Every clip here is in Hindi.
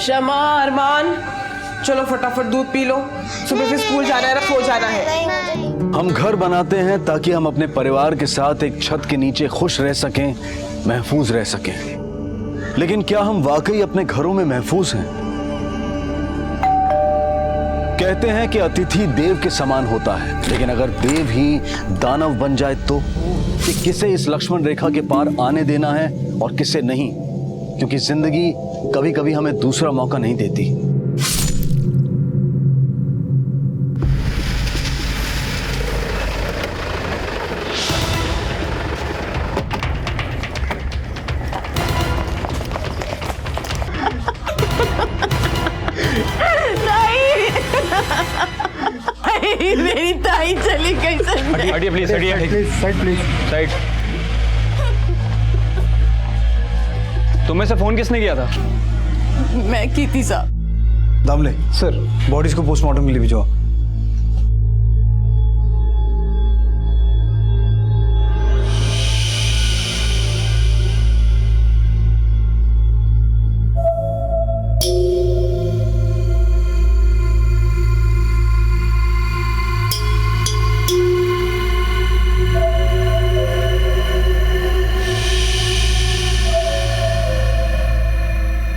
शमा, अरमान, चलो फटाफट दूध पी लो, सुबह फिर स्कूल जाना है, सो जाना है। हम घर बनाते हैं ताकि हम अपने परिवार के साथ एक छत के नीचे खुश रह सकें, महफूज रह सकें। लेकिन क्या हम वाकई अपने घरों में महफूज हैं? कहते हैं कि अतिथि देव के समान होता है, लेकिन अगर देव ही दानव बन जाए तो कि किसे इस लक्ष्मण रेखा के पार आने देना है और किसे नहीं, क्योंकि जिंदगी कभी कभी हमें दूसरा मौका नहीं देती। मेरी ताई चली गई। हटिए प्लीज, हटिए साइड। तुम्हें से फोन किसने किया था? मैं की थी साहब। दामले सर, बॉडीज को पोस्टमार्टम के लिए भिजवाओ।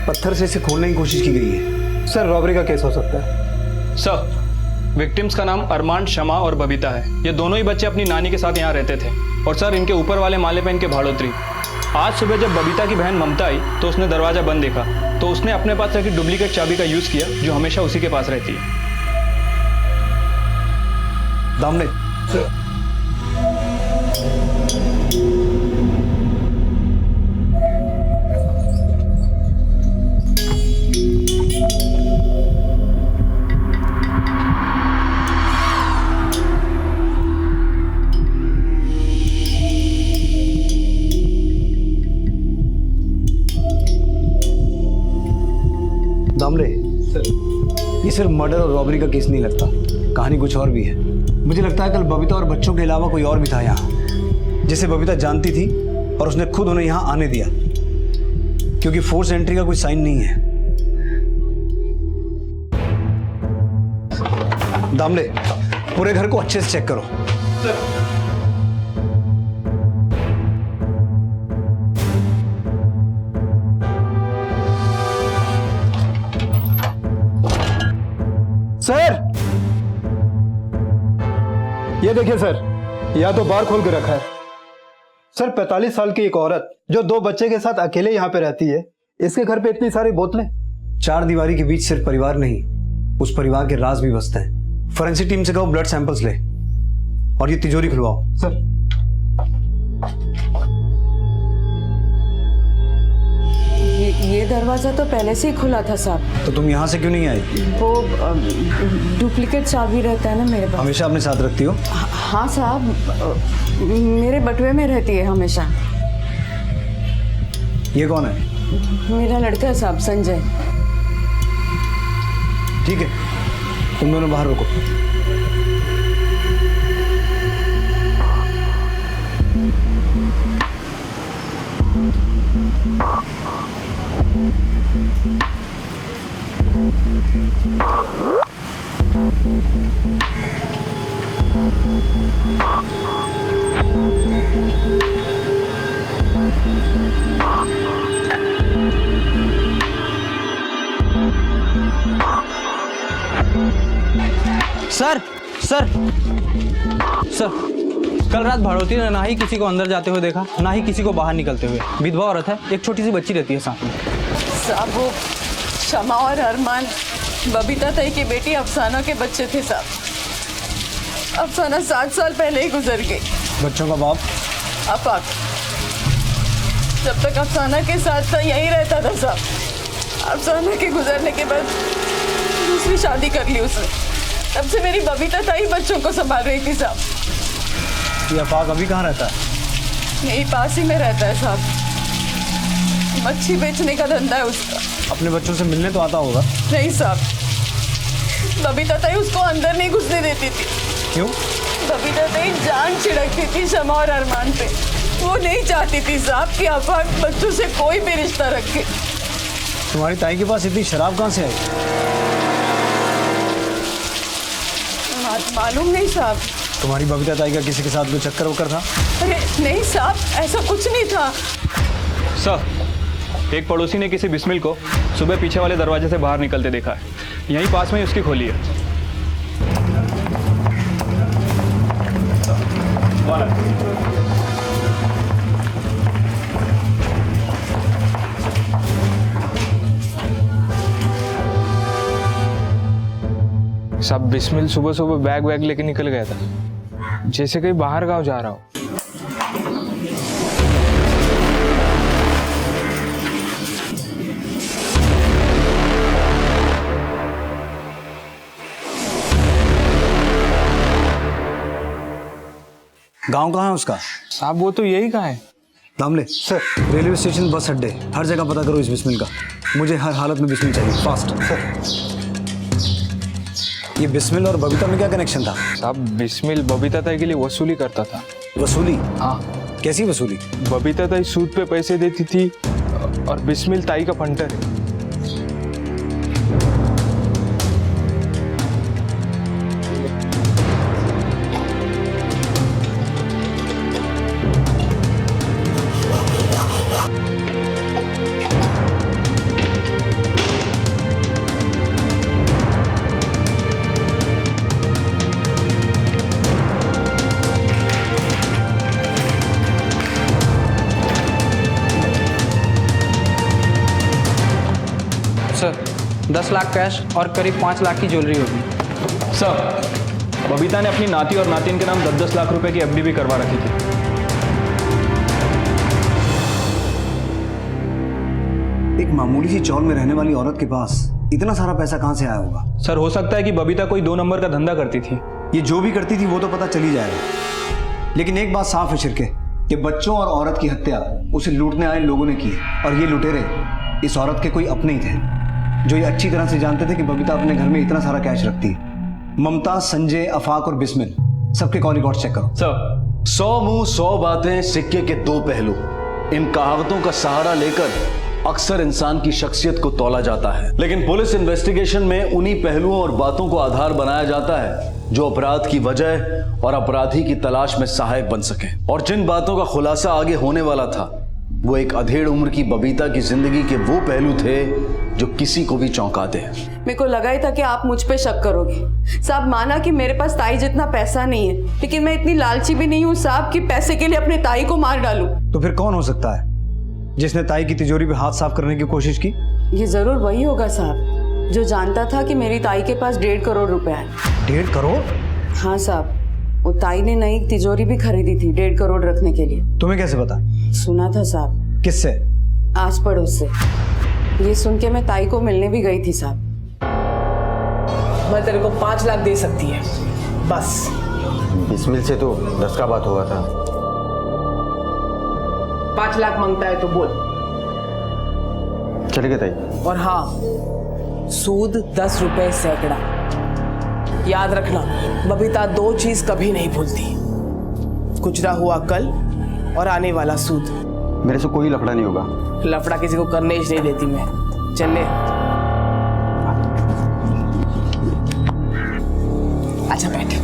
पत्थर से इसे खोलने की कोशिश की गई है। सर, रॉबरी का केस हो सकता है। सर, विक्टिम्स का नाम अरमान, शमा और बबीता है। ये दोनों ही बच्चे अपनी नानी के साथ यहाँ रहते थे। और सर, इनके ऊपर वाले माले पे इनके भाड़ोत्री। आज सुबह जब बबीता की बहन ममता आई तो उसने दरवाजा बंद देखा, तो उसने अपने पास रखी डुप्लीकेट चाबी का यूज किया, जो हमेशा उसी के पास रहती है। दामले सर, दामले सर, ये सिर्फ मर्डर और रॉबरी का केस नहीं लगता, कहानी कुछ और भी है। मुझे लगता है कल बबीता और बच्चों के अलावा कोई और भी था यहाँ, जिसे बबीता जानती थी और उसने खुद उन्हें यहाँ आने दिया, क्योंकि फोर्स एंट्री का कोई साइन नहीं है। दामले, पूरे घर को अच्छे से चेक करो। सर, ये देखिए सर, या तो बार खोल के रखा है। सर, 45 साल की एक औरत जो 2 बच्चे के साथ अकेले यहाँ पे रहती है, इसके घर पे इतनी सारी बोतलें। 4 दीवारी के बीच सिर्फ परिवार नहीं, उस परिवार के राज भी बसते हैं। फोरेंसिक टीम से कहो ब्लड सैंपल्स ले और ये तिजोरी खुलवाओ। सर, ये दरवाजा तो पहले से ही खुला था साहब। तो तुम यहाँ से क्यों नहीं आई? वो डुप्लीकेट चाबी रहता है ना मेरे पास। हमेशा अपने साथ रखती हो? हाँ साहब, मेरे बटुए में रहती है हमेशा। ये कौन है? मेरा लड़का है साहब, संजय। ठीक है, तुम दोनों बाहर रुको। सर सर सर, कल रात भाड़ोती ने ना ही किसी को अंदर जाते हुए देखा, ना ही किसी को बाहर निकलते हुए। विधवा औरत है, एक छोटी सी बच्ची रहती है साथ में। साहब, वो शमा और अरमान बबीता ताई की बेटी अफसाना के बच्चे थे साहब। अफसाना 7 साल पहले ही गुजर गई। बच्चों का बाप? आफाक जब तक अफसाना के साथ था यहीं रहता था साहब। अफसाना के गुजरने के बाद दूसरी शादी कर ली उसने। तब से मेरी बबीता ताई बच्चों को संभाल रही थी साहब। ये आफाक अभी कहाँ रहता है? यही पास ही में रहता है साहब। मच्छी बेचने का धंधा है उसका। अपने बच्चों से मिलने तो आता होगा? नहीं साहब, बबीता ताई उसको अंदर नहीं घुसने देती थी। क्यों? बबीता ताई जान छिड़कती थी शमा और अरमान पे। वो नहीं चाहती थी साहब कि आफाक बच्चों से कोई भी रिश्ता रखे। तुम्हारी ताई के पास इतनी शराब कहाँ से आई? मालूम नहीं साहब। तुम्हारी बबीता ताई का किसी के साथ कोई चक्कर वक्कर था? अरे नहीं साहब, ऐसा कुछ नहीं था। सर, एक पड़ोसी ने किसी बिस्मिल को सुबह पीछे वाले दरवाजे से बाहर निकलते देखा है। यहीं पास में ही उसकी खोली है। सब बिस्मिल सुबह सुबह बैग वैग लेके निकल गया था, जैसे कहीं बाहर गांव जा रहा हो। गांव कहाँ है उसका? साहब वो तो यही कहा है। दामले सर, रेलवे स्टेशन, बस अड्डे, हर जगह पता करो इस बिस्मिल का। मुझे हर हालत में बिस्मिल चाहिए, फास्ट। सर, ये बिस्मिल और बबीता में क्या कनेक्शन था? साहब बिस्मिल बबीता ताई के लिए वसूली करता था। वसूली? हाँ। कैसी वसूली? बबीता ताई सूद पे पैसे देती थी और बिस्मिल ताई का फंटर है। सर 10 लाख कैश और करीब 5 लाख की ज्वेलरी होगी। सर, बबीता ने अपनी नाती और नातिन के नाम 10-10 लाख रुपए की एफडी भी करवा रखी थी। एक मामूली सी चौल में रहने वाली औरत के पास इतना सारा पैसा कहाँ से आया होगा? सर, हो सकता है कि बबीता कोई 2 नंबर का धंधा करती थी। ये जो भी करती थी वो तो पता चल ही जाएगा, लेकिन एक बात साफ है शिरके, कि बच्चों और औरत की हत्या उसे लूटने आए लोगों ने की है, और ये लुटेरे इस औरत के कोई अपने ही थे, जो ये अच्छी तरह से जानते थे कि बबीता अपने घर में इतना सारा कैश रखती है। ममता, संजय, अफाक और बिस्मिल, सबके कॉल रिकॉर्ड चेक करो। सर, 100 मुंह 100 बातें, सिक्के के 2 पहलू। इन कहावतों का सहारा लेकर अक्सर इंसान की शख्सियत को तौला जाता है, लेकिन पुलिस इन्वेस्टिगेशन में उन्हीं पहलुओं और बातों को आधार बनाया जाता है जो अपराध की वजह और अपराधी की तलाश में सहायक बन सके। और जिन बातों का खुलासा आगे होने वाला था, वो एक अधेड़ उम्र की बबीता की जिंदगी के वो पहलू थे जो किसी को भी चौंका दे। मेरे को लगा ही था कि आप मुझ पे शक करोगे साहब। माना कि मेरे पास ताई जितना पैसा नहीं है, लेकिन मैं इतनी लालची भी नहीं हूँ साहब कि पैसे के लिए अपने ताई को मार डालूं। तो फिर कौन हो सकता है जिसने ताई की तिजोरी पे हाथ साफ करने की कोशिश की? ये जरूर वही होगा साहब जो जानता था कि मेरी ताई के पास 1.5 करोड़ रुपए है। 1.5 करोड़? हाँ साहब, वो ताई ने नई तिजोरी भी खरीदी थी 1.5 करोड़ रखने के लिए। तुम्हें कैसे पता? सुना था साहब। किससे? आस पड़ोस से। ये सुन के मैं ताई को मिलने भी गई थी साहब। मैं तेरे को 5 लाख दे सकती है बस। बिस्मिल से तो 10 का बात हुआ था। 5 लाख मांगता है तो बोल। चलेगा ताई। और हाँ, सूद 10 रुपए सैकड़ा। याद रखना, बबीता 2 चीज कभी नहीं भूलती, गुजरा हुआ कल और आने वाला सूद। मेरे से कोई लफड़ा नहीं होगा। लफड़ा किसी को करने ही नहीं देती मैं। चल ले। अच्छा बैठ।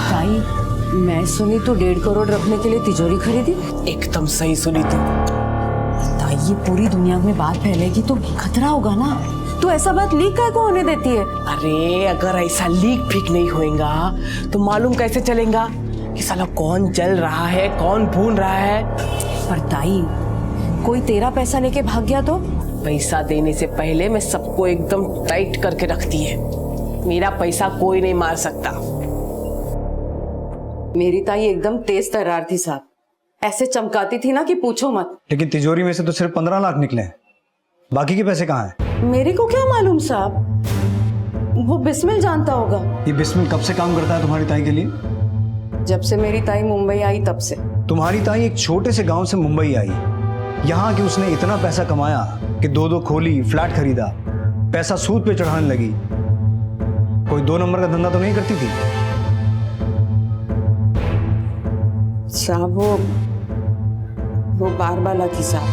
ताई, मैं सुनी तो 1.5 करोड़ रखने के लिए तिजोरी खरीदी। एकदम सही सुनी तू। ताई, ये पूरी दुनिया में बात फैलेगी तो खतरा होगा ना। तो ऐसा बात लीक काय को होने देती है? अरे अगर ऐसा लीक फीक नहीं होएगा तो मालूम कैसे चलेगा कि साला कौन जल रहा है, कौन भून रहा है। पर ताई, कोई तेरा पैसा लेके भाग गया तो? पैसा देने से पहले मैं सबको एकदम टाइट करके रखती है। मेरा पैसा कोई नहीं मार सकता। मेरी ताई एकदम तेज तर्रार थी साहब, ऐसे चमकाती थी ना कि पूछो मत। लेकिन तिजोरी में से तो सिर्फ 15 लाख निकले हैं, बाकी के पैसे कहाँ हैं? मेरे को क्या मालूम साहब, वो बिस्मिल जानता होगा। ये बिस्मिल कब से काम करता है तुम्हारी ताई के लिए? जब से मेरी ताई मुंबई आई तब से। तुम्हारी ताई एक छोटे से गांव से मुंबई आई, यहाँ की उसने इतना पैसा कमाया कि 2-2 खोली, फ्लैट खरीदा, पैसा सूद पे चढ़ाने लगी। कोई 2 नंबर का धंधा तो नहीं करती थी? साहब, वो बारबाला थी साहब।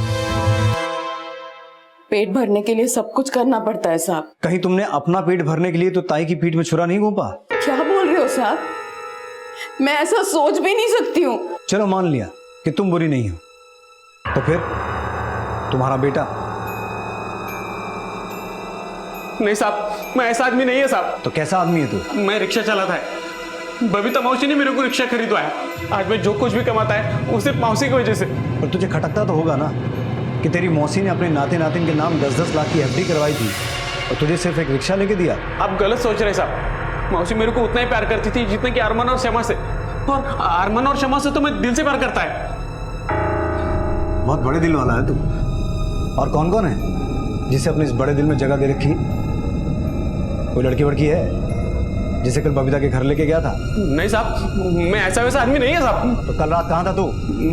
पेट भरने के लिए सब कुछ करना पड़ता है साहब। कहीं तुमने अपना पेट भरने के लिए तो ताई की पीठ में छुरा नहीं घोंपा? क्या बोल रहे हो साहब? मैं ऐसा सोच भी नहीं सकती हूँ। चलो मान लिया कि तुम बुरी नहीं हो, तो फिर तुम्हारा बेटा? नहीं साहब, मैं ऐसा आदमी नहीं है साहब। तो कैसा आदमी है तू? मैं रिक्शा चलाता है। बबीता मौसी ने मेरे को रिक्शा खरीदवाया। आज मैं जो कुछ भी कमाता है वो सिर्फ मौसी की वजह से। पर तुझे खटकता तो होगा ना कि तेरी मौसी ने अपने नाते नातिन के नाम 10-10 लाख की एफडी करवाई थी और तुझे सिर्फ एक रिक्शा लेके दिया। आप गलत सोच रहे साहब। मौसी मेरे को उतना ही प्यार करती थी जितना कि अरमान और शमा से, और अरमान और शमा से तो मैं दिल से प्यार करता है। बहुत बड़े दिल वाला है तू। और कौन कौन है जिसे अपने इस बड़े दिल में जगह दे रखी? कोई लड़की वड़की है जिसे कल बबीता के घर लेके गया था? नहीं साहब, मैं ऐसा वैसा आदमी नहीं है साहब। तो कल रात कहाँ था तू?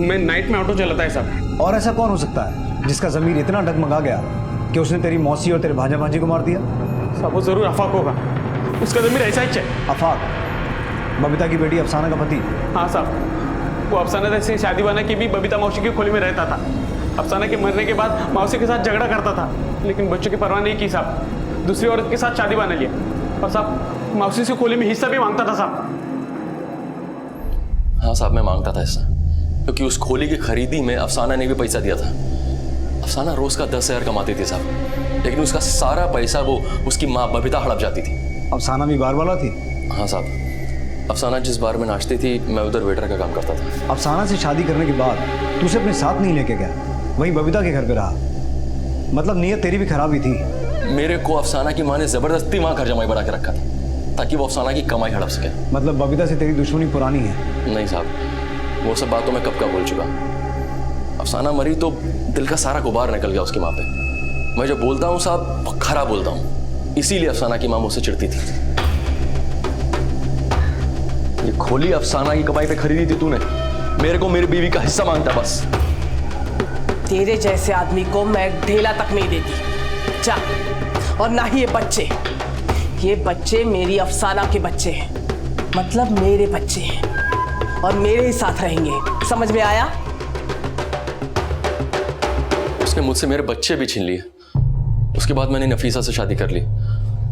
मैं नाइट में ऑटो चलाता है साहब। और ऐसा कौन हो सकता है जिसका जमीर इतना डगमगा गया कि उसने तेरी मौसी और तेरे भांजा भांजी को मार दिया? साहब वो जरूर अफाक होगा। उसका जमीर ऐसा ही है। अफाक बबीता की बेटी अफसाना का पति? हाँ साहब, वो अफसाना से शादी बना के भी बबीता मौसी की खोली में रहता था। अफसाना के मरने के बाद मौसी के साथ झगड़ा करता था, लेकिन बच्चों की परवाह नहीं की साहब। दूसरी औरत के साथ शादी बना लिया और साहब मौसी से खोली में हिस्सा भी मांगता था साहब। हाँ साहब, मैं मांगता था हिस्सा, क्योंकि उस खोली की खरीदी में अफसाना ने भी पैसा दिया था। अफसाना रोज का 10,000 कमाती थी साहब, लेकिन उसका सारा पैसा वो उसकी माँ बबीता हड़प जाती थी। अफसाना भी बार वाला थी? हाँ साहब, अफसाना जिस बार में नाचती थी मैं उधर वेटर का काम करता था। अफसाना से शादी करने के बाद तू उसे अपने साथ नहीं लेके गया, वहीं बबीता के घर पे रहा। मतलब नीयत तेरी भी खराब ही थी। मेरे को अफसाना की माँ ने जबरदस्ती वहाँ घर जमाई बना के रखा था ताकि वो अफसाना की कमाई हड़प सके। मतलब बबीता से तेरी दुश्मनी पुरानी है? नहीं साहब, वो सब बातों में कब का बोल चुका। अफसाना मरी तो दिल का सारा गुबार निकल गया उसकी माँ पे। मैं जो बोलता हूँ साहब खरा बोलता हूँ, इसीलिए अफसाना की माँ मुझसे चिढ़ती थी। ये खोली अफसाना की कमाई पे खरीदी थी तूने, मेरे को मेरी बीवी का हिस्सा मांगता बस। तेरे जैसे आदमी को मैं ढेला तक नहीं देती। जा। और ना ही ये बच्चे मेरी अफसाना के बच्चे हैं, मतलब मेरे बच्चे हैं और मेरे ही साथ रहेंगे। समझ में आया? उसने मुझसे मेरे बच्चे भी छीन लिए। उसके बाद मैंने नफीसा से शादी कर ली,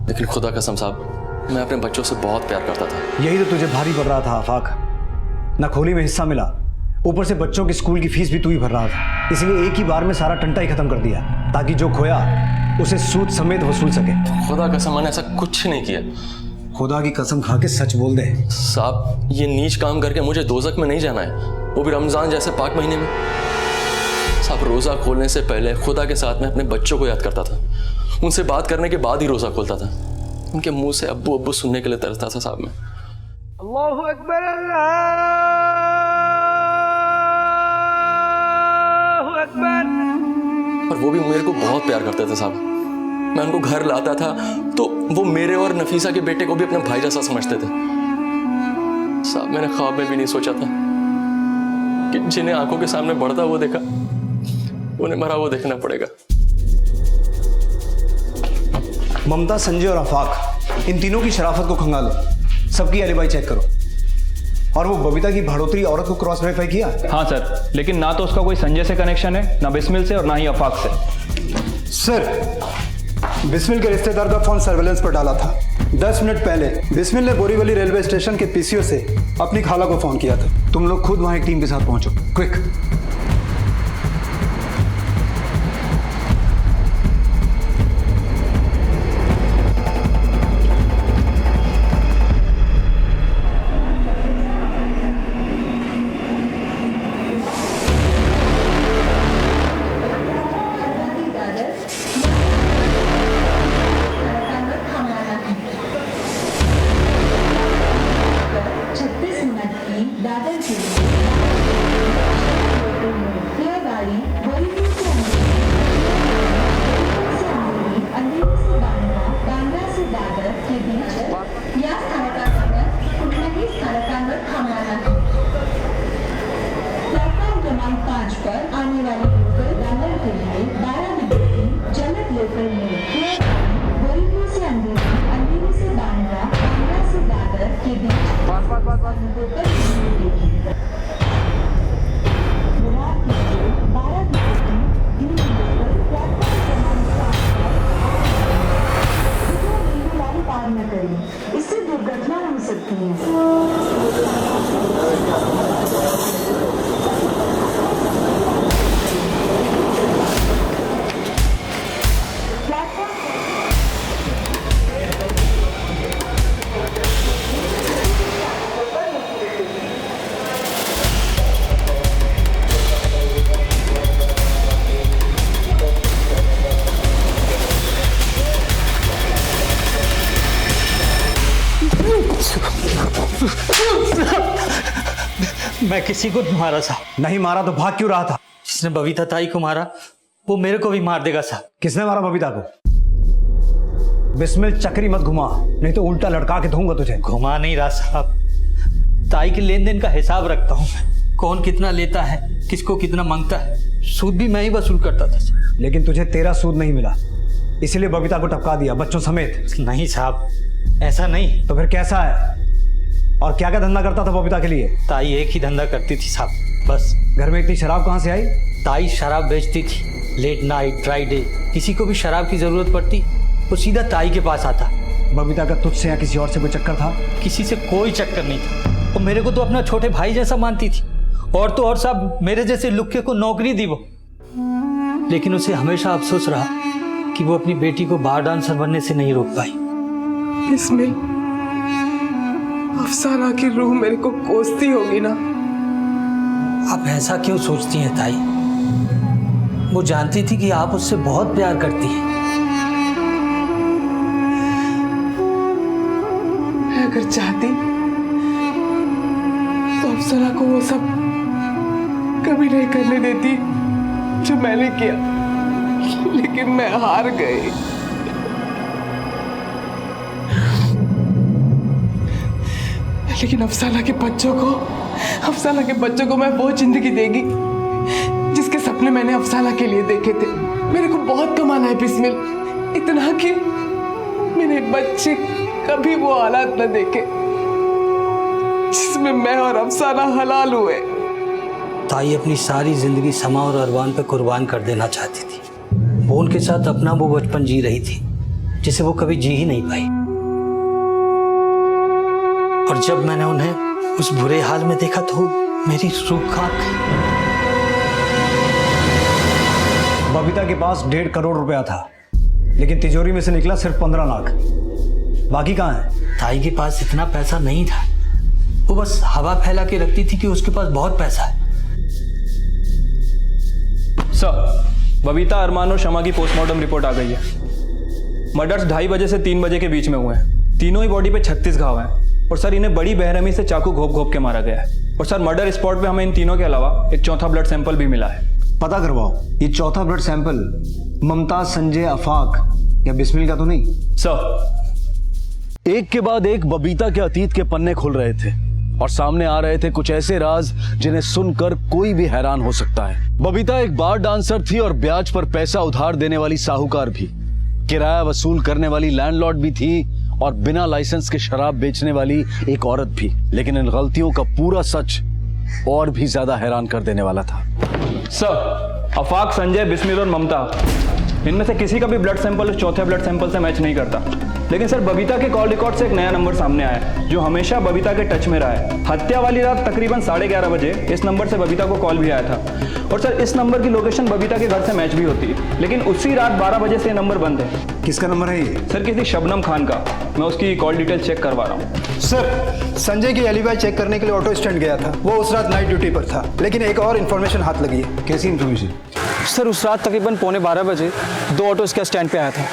लेकिन खुदा कसम साहब मैं अपने बच्चों से बहुत प्यार करता था। यही तो तुझे भारी पड़ रहा था आफाक। ना खोली में हिस्सा मिला, ऊपर से बच्चों की स्कूल की फीस भी तू ही भर रहा था। इसलिए एक ही बार में सारा टंटा ही खत्म कर दिया ताकि जो खोया उसे सूद समेत वसूल सके। खुदा कसम मैंने ऐसा कुछ नहीं किया। खुदा की कसम खा के सच बोल दे। साहब ये नीच काम करके मुझे दोजक में नहीं जाना है, वो भी रमजान जैसे पाक महीने में। साहब रोजा खोलने से पहले खुदा के साथ में अपने बच्चों को याद करता था। उनसे बात करने के बाद ही रोजा खोलता था। उनके मुंह से अब्बू अब्बू सुनने के लिए तरसता था साहब मैं। अल्लाहु अकबर, अल्लाहु अकबर। और वो भी मेरे को बहुत प्यार करते थे साहब। मैं उनको घर लाता था तो वो मेरे और नफीसा के बेटे को भी अपने भाई जैसा समझते थे। साहब मैंने ख्वाब में भी नहीं सोचा था कि जिन्हें आंखों के सामने बढ़ता वो देखा, उन्हें मरा वो देखना पड़ेगा। ममता, संजय और आफाक, इन तीनों की शराफत को खंगालो। सबकी एलिबाई चेक करो। और वो बबीता की भाड़ोतरी औरत को क्रॉस वेरीफाई किया? हाँ सर, लेकिन ना तो उसका कोई संजय से कनेक्शन है, ना बिस्मिल से और ना ही अफाक से। सर बिस्मिल के रिश्तेदार का फोन सर्वेलेंस पर डाला था। 10 मिनट पहले बिस्मिल ने बोरीवली रेलवे स्टेशन के पीसीओ से अपनी खाला को फोन किया था। तुम लोग खुद वहां एक टीम के साथ पहुंचो, क्विक। मैं किसी को नहीं मारा साहब। नहीं मारा तो भाग क्यों रहा था? जिसने बबीता ताई को मारा वो मेरे को भी मार देगा साहब। किसने मारा बबीता को? बिस्मिल, चक्री मत घुमा, नहीं तो उल्टा लटका के दूंगा तुझे। घुमा नहीं रहा साहब, ताई के लेन देन का हिसाब रखता हूँ मैं। कौन कितना लेता है, किसको कितना मांगता है, सूद भी मैं ही वसूल करता था साहब। लेकिन तुझे तेरा सूद नहीं मिला, इसीलिए बबीता को टपका दिया, बच्चों समेत। नहीं साहब, ऐसा नहीं। तो फिर कैसा है? और क्या क्या धंधा करता था बबीता के लिए? ताई एक ही धंधा करती थी साहब, बस। घर में इतनी शराब कहाँ से आई? ताई शराब बेचती थी, लेट नाइट, ड्राई डे, किसी को भी शराब की जरूरत पड़ती वो सीधा ताई के पास आता। बबीता का तुझसे या किसी और से कोई चक्कर था? किसी से कोई चक्कर नहीं था। वो मेरे को तो अपना छोटे भाई जैसा मानती थी, और तो और साहब मेरे जैसे लुक्के को नौकरी दी वो। लेकिन उसे हमेशा अफसोस रहा कि वो अपनी बेटी को बार डांसर बनने से नहीं रोक पाई। इसमें अफसाना की रूह मेरे को कोसती होगी ना। आप ऐसा क्यों सोचती हैं ताई? वो जानती थी कि आप उससे बहुत प्यार करती हैं। मैं अगर चाहती तो अफसाना को वो सब कभी नहीं करने देती जो मैंने किया, लेकिन मैं हार गई। लेकिन अफसाना के बच्चों को मैं वो जिंदगी देगी जिसके सपने मैंने अफसाना के लिए देखे थे। मेरे को बहुत कमाना है बिस्मिल, इतना कि मेरे बच्चे कभी वो हालात न देखे जिसमें मैं और अफसाना हलाल हुए। ताई अपनी सारी जिंदगी समा और अरवान पे कुर्बान कर देना चाहती थी। वो उनके साथ अपना वो बचपन जी रही थी जिसे वो कभी जी ही नहीं पाई। और जब मैंने उन्हें उस बुरे हाल में देखा तो मेरी रूह कांप गई। बबीता के पास 1.5 करोड़ रुपया था, लेकिन तिजोरी में से निकला सिर्फ 15 लाख। बाकी कहाँ है? ताई के पास इतना पैसा नहीं था, वो बस हवा फैला के रखती थी कि उसके पास बहुत पैसा है। सर, बबीता, अरमान और शमा की पोस्टमार्टम रिपोर्ट आ गई है। मर्डर्स 2:30 बजे से 3 बजे के बीच में हुए हैं। तीनों ही बॉडी पे 36 घाव हैं और सर इन्हें बड़ी बेरहमी से चाकू घोप घोप के मारा गया है। और सर मर्डर स्पॉट पे हमें इन तीनों के अलावा एक चौथा ब्लड सैंपल भी मिला है। पता करवाओ, ये चौथा ब्लड सैंपल ममताज, संजय, आफाक या बिस्मिल का तो नहीं? सर, एक के बाद एक बबीता के अतीत के पन्ने खुल रहे थे और सामने आ रहे थे कुछ ऐसे राज जिन्हें सुनकर कोई भी हैरान हो सकता है। बबीता एक बार डांसर थी और ब्याज पर पैसा उधार देने वाली साहूकार भी, किराया वसूल करने वाली लैंडलॉर्ड भी थी और बिना लाइसेंस के शराब बेचने वाली एक औरत भी। लेकिन इन गलतियों का पूरा सच और भी ज्यादा हैरान कर देने वाला था। सर, आफाक, संजय, बिस्मिल और ममता, इनमें से किसी का भी ब्लड सैंपल उस चौथे ब्लड सैंपल से मैच नहीं करता। लेकिन सर बबीता के कॉल रिकॉर्ड से एक नया नंबर सामने आया है जो हमेशा बबीता के टच में रहा है। हत्या वाली रात तकरीबन 11:30 बजे इस नंबर से बबीता को कॉल भी आया था और सर इस नंबर की लोकेशन बबीता के घर से मैच भी होती है। लेकिन उसी रात 12 बजे से ये नंबर बंद है। किसका नंबर है ये? सर किसी शबनम खान का। मैं उसकी कॉल डिटेल चेक करवा रहा हूँ। सर, संजय की एलिबाई चेक करने के लिए ऑटो स्टैंड गया था। वो उस रात नाइट ड्यूटी पर था, लेकिन एक और इन्फॉर्मेशन हाथ लगी है। कैसी इन्फॉर्मेशन? सर उस रात तकरीबन 12:15 बजे 2 ऑटो इसके स्टैंड पे आया था।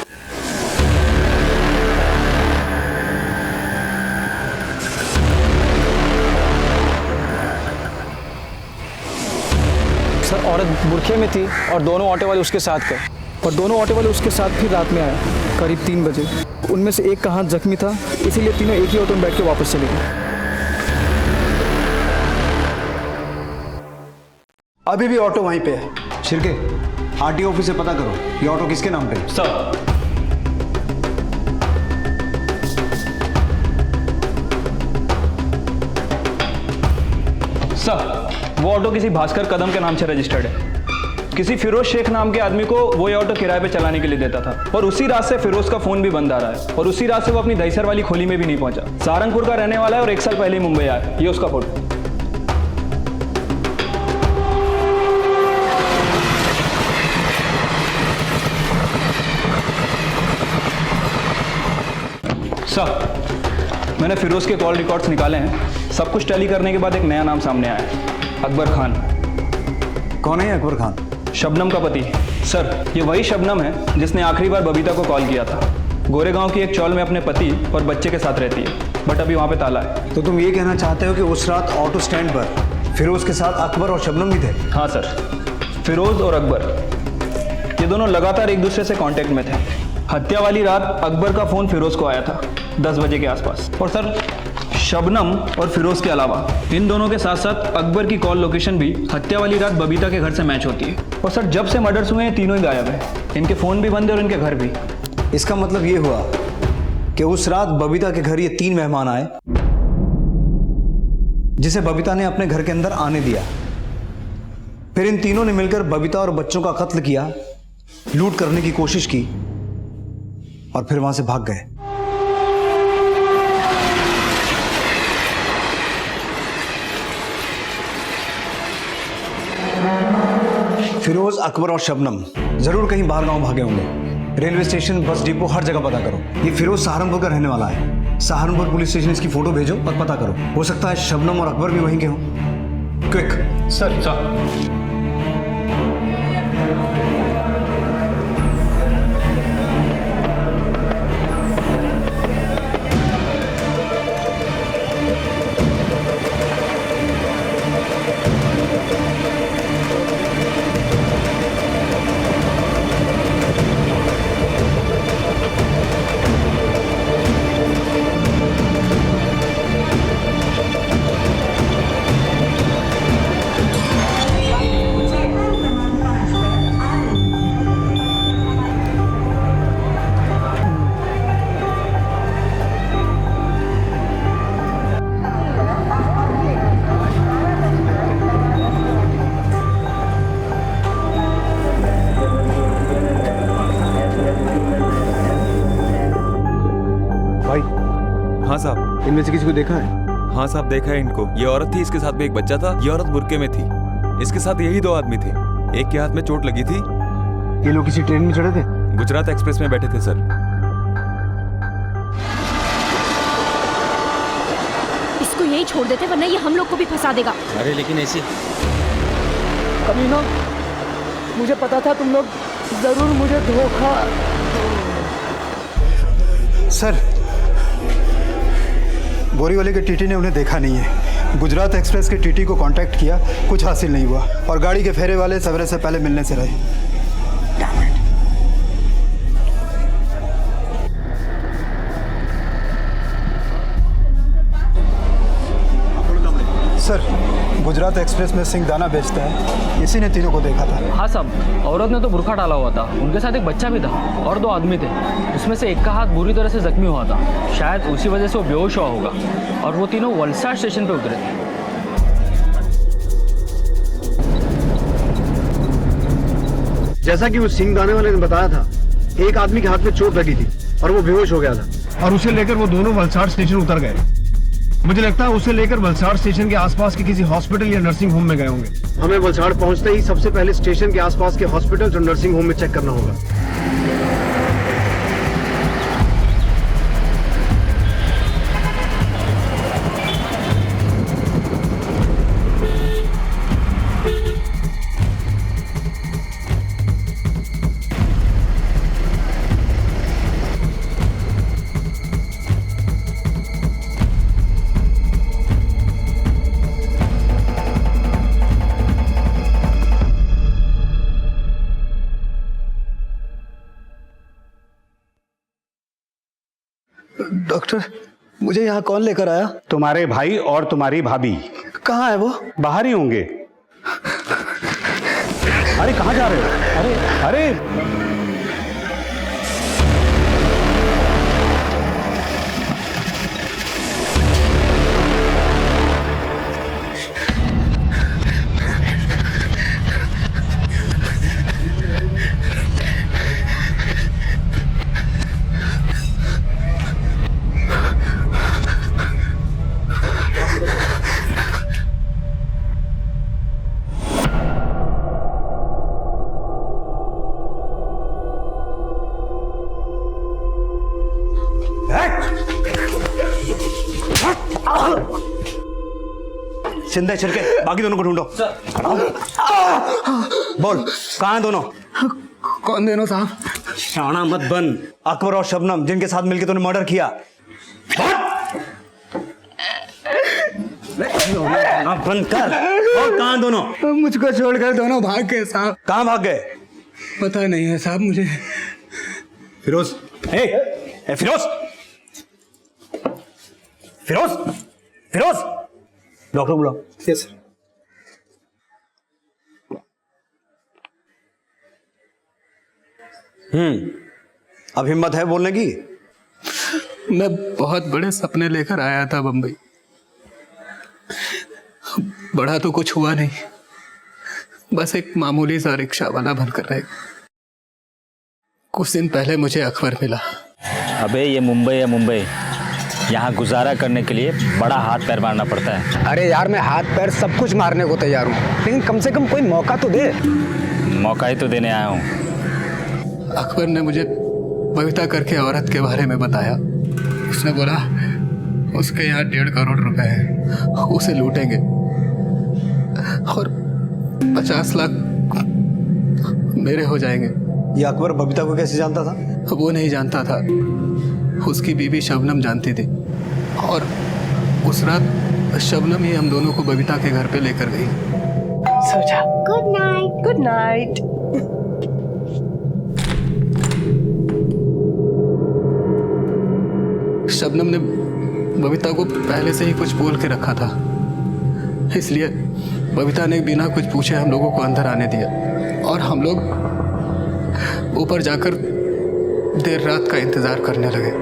सर औरत बुरखे में थी और दोनों ऑटो वाले उसके साथ थे और दोनों ऑटो वाले उसके साथ फिर रात में आए करीब 3 बजे। उनमें से एक का हाथ जख्मी था, इसीलिए तीनों एक ही ऑटो में बैठ के वापस चले गए। अभी भी ऑटो वहीं पे है। शिरके, आरटीओ ऑफिस से पता करो ये ऑटो किसके नाम पे है। सर वो ऑटो किसी भास्कर कदम के नाम से रजिस्टर्ड है। किसी फिरोज शेख नाम के आदमी को वो ये ऑटो किराए पे चलाने के लिए देता था और उसी रात से फिरोज का फोन भी बंद आ रहा है और उसी रात से वो अपनी दहीसर वाली खोली में भी नहीं पहुंचा। सहारनपुर का रहने वाला है और 1 साल पहले ही मुंबई आया। ये उसका फोटो। सर मैंने फिरोज के कॉल रिकॉर्ड्स निकाले हैं। सब कुछ टैली करने के बाद एक नया नाम सामने आया है, अकबर खान। कौन है अकबर खान? शबनम का पति। सर ये वही शबनम है जिसने आखिरी बार बबीता को कॉल किया था। गोरेगांव की एक चौल में अपने पति और बच्चे के साथ रहती है। बट अभी वहाँ पे ताला है। तो तुम ये कहना चाहते हो कि उस रात ऑटो स्टैंड पर फिरोज के साथ अकबर और शबनम भी थे? हाँ सर, फिरोज और अकबर ये दोनों लगातार एक दूसरे से कांटेक्ट में थे। हत्या वाली रात अकबर का फ़ोन फिरोज को आया था 10 बजे के आसपास। और सर, शबनम और फिरोज के अलावा इन दोनों के साथ साथ अकबर की कॉल लोकेशन भी हत्या वाली रात बबीता के घर से मैच होती है। और सर, जब से मर्डर्स हुए हैं तीनों ही गायब है, इनके फ़ोन भी बंद है और इनके घर भी। इसका मतलब ये हुआ कि उस रात बबीता के घर ये 3 मेहमान आए जिसे बबीता ने अपने घर के अंदर आने दिया। फिर इन तीनों ने मिलकर बबीता और बच्चों का कत्ल किया, लूट करने की कोशिश की और फिर वहां से भाग गए। फिरोज, अकबर और शबनम जरूर कहीं बाहर गांव भागे होंगे। रेलवे स्टेशन, बस डिपो, हर जगह पता करो। ये फिरोज सहारनपुर का रहने वाला है। सहारनपुर पुलिस स्टेशन इसकी फोटो भेजो और पता करो। हो सकता है शबनम और अकबर भी वहीं के हों। क्विक। सर सर हाँ साहब। इनमें से किसी को देखा है? हाँ साहब, देखा है इनको। ये औरत थी, इसके साथ में एक बच्चा था। ये औरत बुर्के में थी। इसके साथ यही 2 आदमी थे। एक के हाथ में चोट लगी थी। ये लोग किसी ट्रेन में चढ़े थे? गुजरात एक्सप्रेस में बैठे थे सर। इसको यही छोड़ देते वरना ये हम लोग को भी फंसा देगा। अरे लेकिन ऐसी कमीनों, मुझे पता था तुम लोग जरूर मुझे धोखा। सर, बोरीवली के टीटी ने उन्हें देखा नहीं है। गुजरात एक्सप्रेस के टीटी को कांटेक्ट किया, कुछ हासिल नहीं हुआ और गाड़ी के फेरे वाले सवेरे से पहले मिलने से रहे। सर, गुजरात एक्सप्रेस में सिंह दाना बेचता है, इसी ने तीनों को देखा था। हाँ साहब, औरत ने तो बुर्खा डाला हुआ था, उनके साथ एक बच्चा भी था और 2 आदमी थे। उसमें से एक का हाथ बुरी तरह से जख्मी हुआ था, शायद उसी वजह से वो बेहोश हुआ होगा। और वो तीनों वलसाड स्टेशन पे उतरे थे। जैसा कि उस सिंह दाने वाले ने बताया था, एक आदमी के हाथ में चोट लगी थी और वो बेहोश हो गया था और उसे लेकर वो दोनों वलसाड स्टेशन उतर गए। मुझे लगता है उसे लेकर वलसाड स्टेशन के आसपास के किसी हॉस्पिटल या नर्सिंग होम में गए होंगे। हमें वलसाड़ पहुंचते ही सबसे पहले स्टेशन के आसपास के हॉस्पिटल और नर्सिंग होम में चेक करना होगा। डॉक्टर, मुझे यहाँ कौन लेकर आया? तुम्हारे भाई और तुम्हारी भाभी। कहाँ है वो? बाहर ही होंगे। अरे कहाँ जा रहे हो? अरे अरे चिंता छिड़के, बाकी दोनों को ढूंढो। बोल, कहाँ हैं दोनों? कौन दोनों साहब? शाना मत बन। अकबर और शबनम, जिनके साथ मिलकर तूने मर्डर किया। बंद कर। और कहाँ दोनों? मुझको छोड़कर दोनों भाग गए साहब। कहाँ भाग गए? पता नहीं है साहब मुझे। फिरोज, फिरोज, फिरोज, फिरोज, डॉक्टर बुलाओ। Yes sir. अब हिम्मत है बोलने की? मैं बहुत बड़े सपने लेकर आया था बम्बई। बड़ा तो कुछ हुआ नहीं, बस एक मामूली सा रिक्शा वाला बनकर रह गया। कुछ दिन पहले मुझे अकबर मिला। अबे ये मुंबई है मुंबई, यहाँ गुजारा करने के लिए बड़ा हाथ पैर मारना पड़ता है। अरे यार मैं हाथ पैर सब कुछ मारने को तैयार हूँ, लेकिन कम से कम कोई मौका तो दे। मौका ही तो देने आया हूँ। अकबर ने मुझे बबीता करके औरत के बारे में बताया। उसने बोला उसके यहाँ 1.5 करोड़ रुपए हैं, उसे लूटेंगे और 50 लाख मेरे हो जाएंगे। ये अकबर बबीता को कैसे जानता था? वो नहीं जानता था, उसकी बीवी शबनम जानती थी। और उस रात शबनम ही हम दोनों को बबीता के घर पे लेकर गई। सो जा। Good night. Good night. Shabnam ने बबीता को पहले से ही कुछ बोल के रखा था, इसलिए बबीता ने बिना कुछ पूछे हम लोगों को अंदर आने दिया और हम लोग ऊपर जाकर देर रात का इंतजार करने लगे।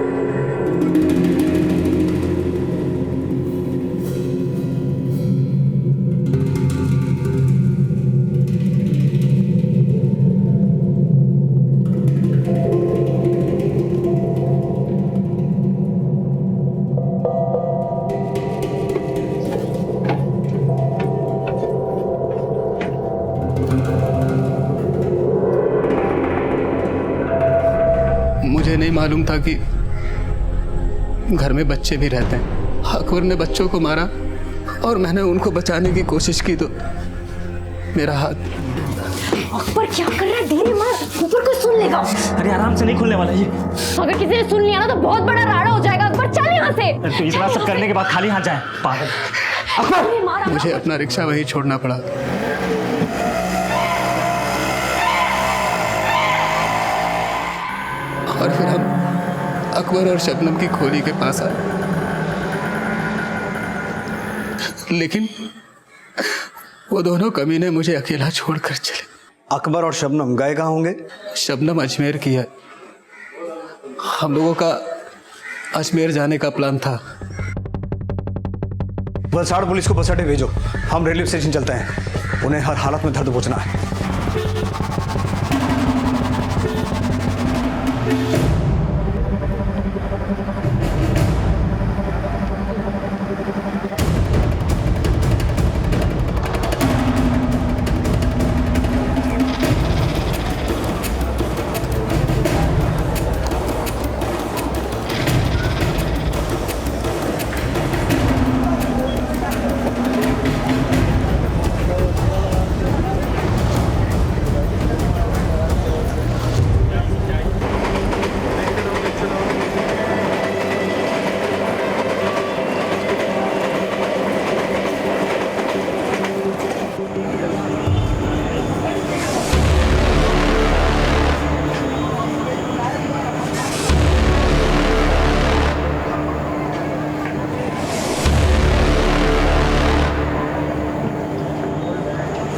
मुझे नहीं मालूम था कि घर में बच्चे भी रहते हैं। अकबर ने बच्चों को मारा और मैंने उनको बचाने की कोशिश की तो मेरा हाथ। अकबर क्या कर रहा है? धीरे मार, ऊपर कोई सुन लेगा। अरे आराम से नहीं खुलने वाला ये। अगर किसी ने सुन लिया ना तो बहुत बड़ा राड़ा हो जाएगा। अकबर चल यहाँ से। तो इतना सब करने के बाद खाली हाथ जाए पागल। अकबर, मुझे अपना रिक्शा वहीं छोड़ना पड़ा। और फिर हम अकबर और शबनम की खोली के पास आए, लेकिन वो दोनों कमीने मुझे अकेला छोड़कर चले। अकबर और शबनम गए कहाँ होंगे? शबनम अजमेर की है, हम लोगों का अजमेर जाने का प्लान था। वलसाड़ पुलिस को बस अड्डे भेजो, हम रेलवे स्टेशन चलते हैं। उन्हें हर हालत में दर्द पहुंचना है।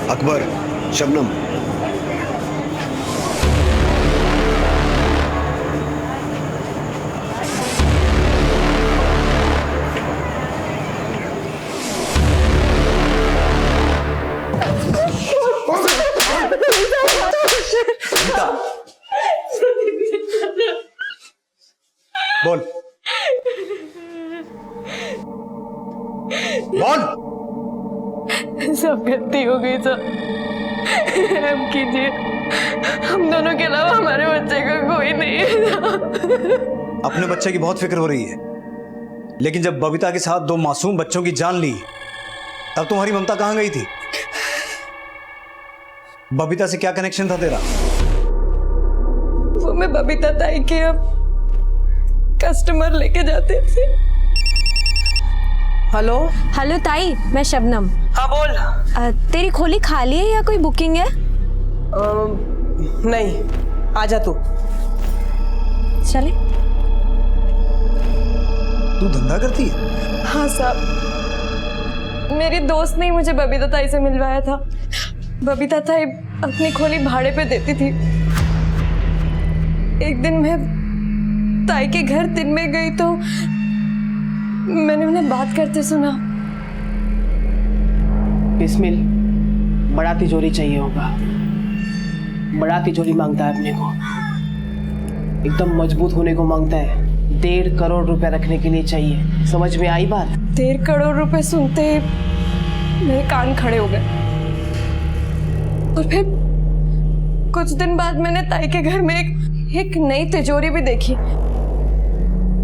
अकबर, शबनम, बोल बोल। सब गलती हो गई सर, हम कीजिए। हम दोनों के अलावा हमारे बच्चे का कोई नहीं है। अपने बच्चे की बहुत फिक्र हो रही है, लेकिन जब बबीता के साथ 2 मासूम बच्चों की जान ली तब तुम्हारी ममता कहां गई थी? बबीता से क्या कनेक्शन था तेरा? वो मैं बबीता ताई के अब कस्टमर लेके जाते थे। हेलो हेलो ताई, मैं शबनम। हाँ बोल। तेरी खोली खाली है या कोई बुकिंग है? नहीं, आजा तू। चले। तू धंधा करती है? हाँ साहब, मेरी दोस्त ने मुझे बबीता ताई से मिलवाया था। बबीता ताई अपनी खोली भाड़े पे देती थी। एक दिन मैं ताई के घर दिन में गई तो मैंने उन्हें बात करते सुना। बिस्मिल, बड़ा तिजोरी चाहिए होगा। बड़ा तिजोरी मांगता है अपने को, एकदम मजबूत होने को मांगता है। 1.5 करोड़ रुपया रखने के लिए चाहिए। समझ में आई बात? 1.5 करोड़ रुपए सुनते ही मेरे कान खड़े हो गए। और फिर कुछ दिन बाद मैंने ताई के घर में एक नई तिजोरी भी देखी।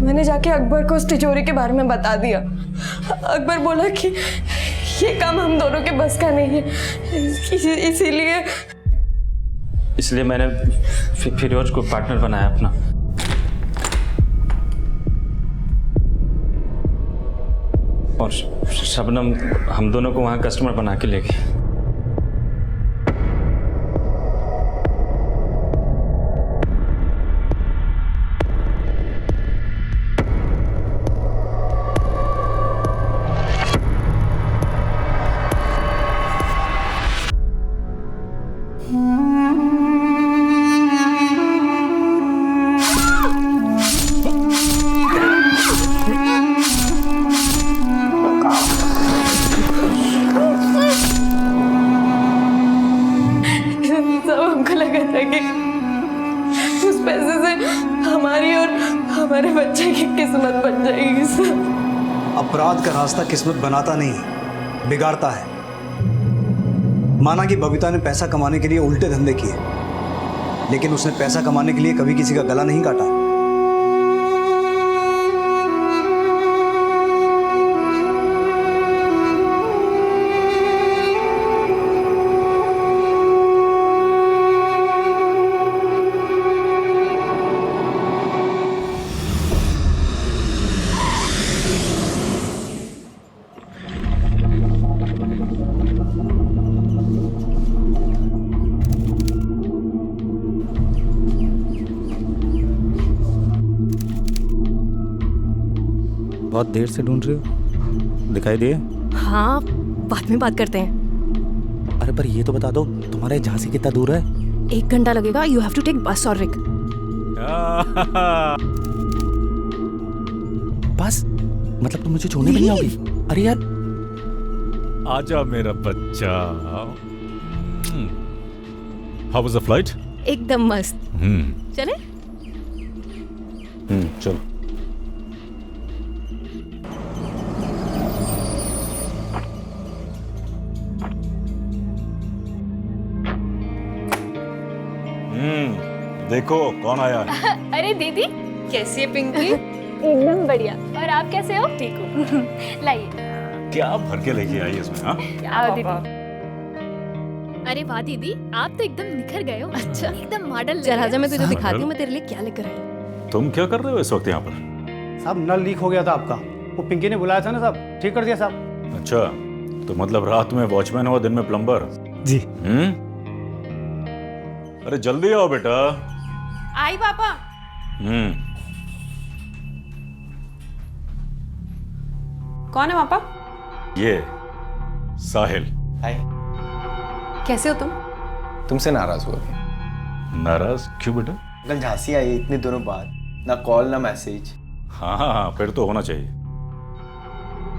मैंने जाके अकबर को उस तिजोरी के बारे में बता दिया। अकबर बोला कि ये काम हम दोनों के बस का नहीं है, इसलिए मैंने फिरोज को पार्टनर बनाया अपना। और शबनम हम दोनों को वहाँ कस्टमर बना के ले गई। हमको लगा था कि उस पैसे से हमारी और हमारे बच्चे की किस्मत बन जाएगी सर। अपराध का रास्ता किस्मत बनाता नहीं, बिगाड़ता है। माना कि बबीता ने पैसा कमाने के लिए उल्टे धंधे किए, लेकिन उसने पैसा कमाने के लिए कभी किसी का गला नहीं काटा। बहुत देर से ढूंढ रहे हो, दिखाई दिए? हाँ, बाद में बात करते हैं। अरे पर ये तो बता दो, तुम्हारे यहाँ से कितना दूर है? 1 घंटा लगेगा। यू हैव टू टेक बस और रिक। बस मतलब तुम मुझे छोड़ने नहीं आओगी? अरे यार आजा मेरा बच्चा। How was the flight? एकदम मस्त। चले? चलो। देखो कौन आया है। अरे दीदी, कैसी है पिंकी? एकदम बढ़िया। और आप कैसे हो? ठीक हो। लाइए। क्या भर के लेके आई इसमें? हाँ? आओ दीदी। अरे वाह दीदी, आप तो एकदम निखर गए हो। अच्छा, एकदम मॉडल। चल आजा, मैं तुझे दिखाती हूँ मैं तेरे लिए क्या लेकर आई। तुम क्या कर रहे हो इस वक्त यहाँ पर? साहब नल लीक हो गया था आपका, वो पिंकी ने बुलाया था ना साहब, ठीक कर दिया साहब। अच्छा, तो मतलब रात में वॉचमैन हो, दिन में प्लम्बर? जी। अरे जल्दी आओ बेटा। आई पापा। कौन है पापा? ये साहिल। हाय। कैसे हो तुम? तुमसे नाराज हुआ क्या? नाराज क्यों बेटा? कल झांसी आई इतने दिनों बाद, ना कॉल ना मैसेज। हाँ, फिर तो होना चाहिए।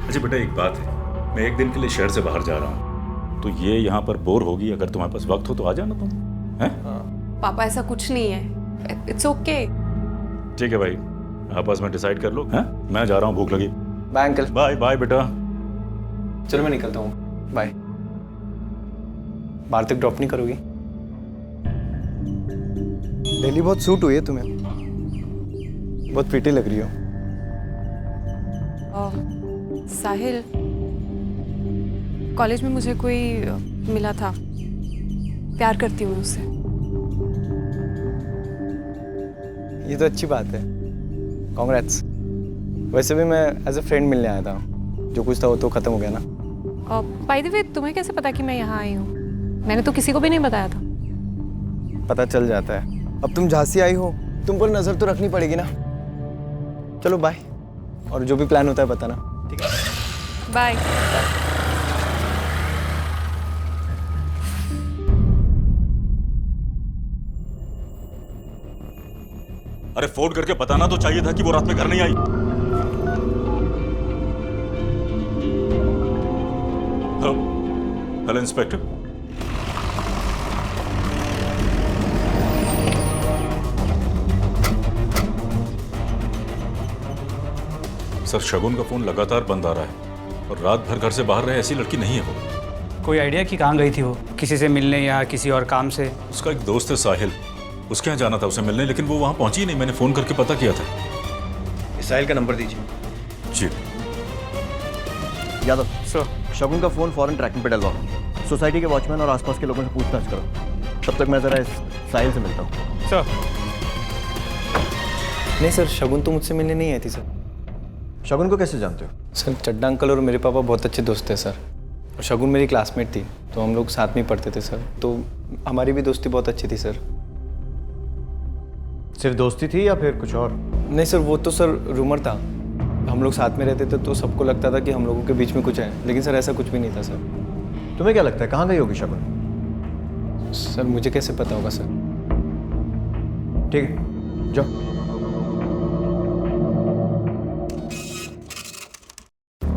अच्छा बेटा एक बात है, मैं एक दिन के लिए शहर से बाहर जा रहा हूँ, तो ये यहाँ पर बोर होगी। अगर तुम्हारे पास वक्त हो तो आ जाना तुम। हैं? पापा ऐसा कुछ नहीं है, इट्स ओके। ठीक है भाई, आपस में डिसाइड कर लो। हैं? मैं जा रहा हूँ, भूख लगी। Bye uncle. बाय बाय बेटा। चलो मैं निकलता हूँ, बाय। बाहर तक ड्रॉप नहीं करोगी? दिल्ली बहुत सूट हुई है तुम्हें, बहुत प्रीटी लग रही हो। साहिल, कॉलेज में मुझे कोई मिला था, प्यार करती हूँ उससे। ये तो अच्छी बात है, कांग्रेट्स। वैसे भी मैं एज ए फ्रेंड मिलने आया था, जो कुछ था वो तो खत्म हो गया ना। बाय द वे, तुम्हें कैसे पता कि मैं यहाँ आई हूँ? मैंने तो किसी को भी नहीं बताया था। पता चल जाता है। अब तुम झांसी आई हो, तुम पर नजर तो रखनी पड़ेगी ना। चलो बाय, और जो भी प्लान होता है बताना, ठीक है? बाय। अरे फोन करके बताना तो चाहिए था कि वो रात में घर नहीं आई। Hello hello inspector. Sir, Shagun का फोन लगातार बंद आ रहा है और रात भर घर से बाहर रहे ऐसी लड़की नहीं है वो। कोई आइडिया कि कहाँ गई थी वो? किसी से मिलने या किसी और काम से? उसका एक दोस्त है साहिल, उसके यहाँ जाना था उसे मिलने, लेकिन वो वहाँ पहुंची ही नहीं। मैंने फ़ोन करके पता किया था। साहिल का नंबर दीजिए। जी। यादव सर, शगुन का फ़ोन फौरन ट्रैकिंग पे डलवाओ। सोसाइटी के वॉचमैन और आसपास के लोगों से पूछताछ करो। तब तक मैं ज़रा इस साहिल से मिलता हूँ। सर। नहीं सर, शगुन तो मुझसे मिलने नहीं आई थी सर। शगुन को कैसे जानते हो? सर, चड्डा अंकल और मेरे पापा बहुत अच्छे दोस्त थे सर। और शगुन मेरी क्लासमेट थी, तो हम लोग साथ में पढ़ते थे सर। तो हमारी भी दोस्ती बहुत अच्छी थी सर। सिर्फ दोस्ती थी या फिर कुछ और? नहीं सर, वो तो सर रूमर था। हम लोग साथ में रहते थे तो सबको लगता था कि हम लोगों के बीच में कुछ है, लेकिन सर ऐसा कुछ भी नहीं था सर। तुम्हें क्या लगता है कहाँ गई होगी शगुन? सर मुझे कैसे पता होगा सर? ठीक है, जाओ।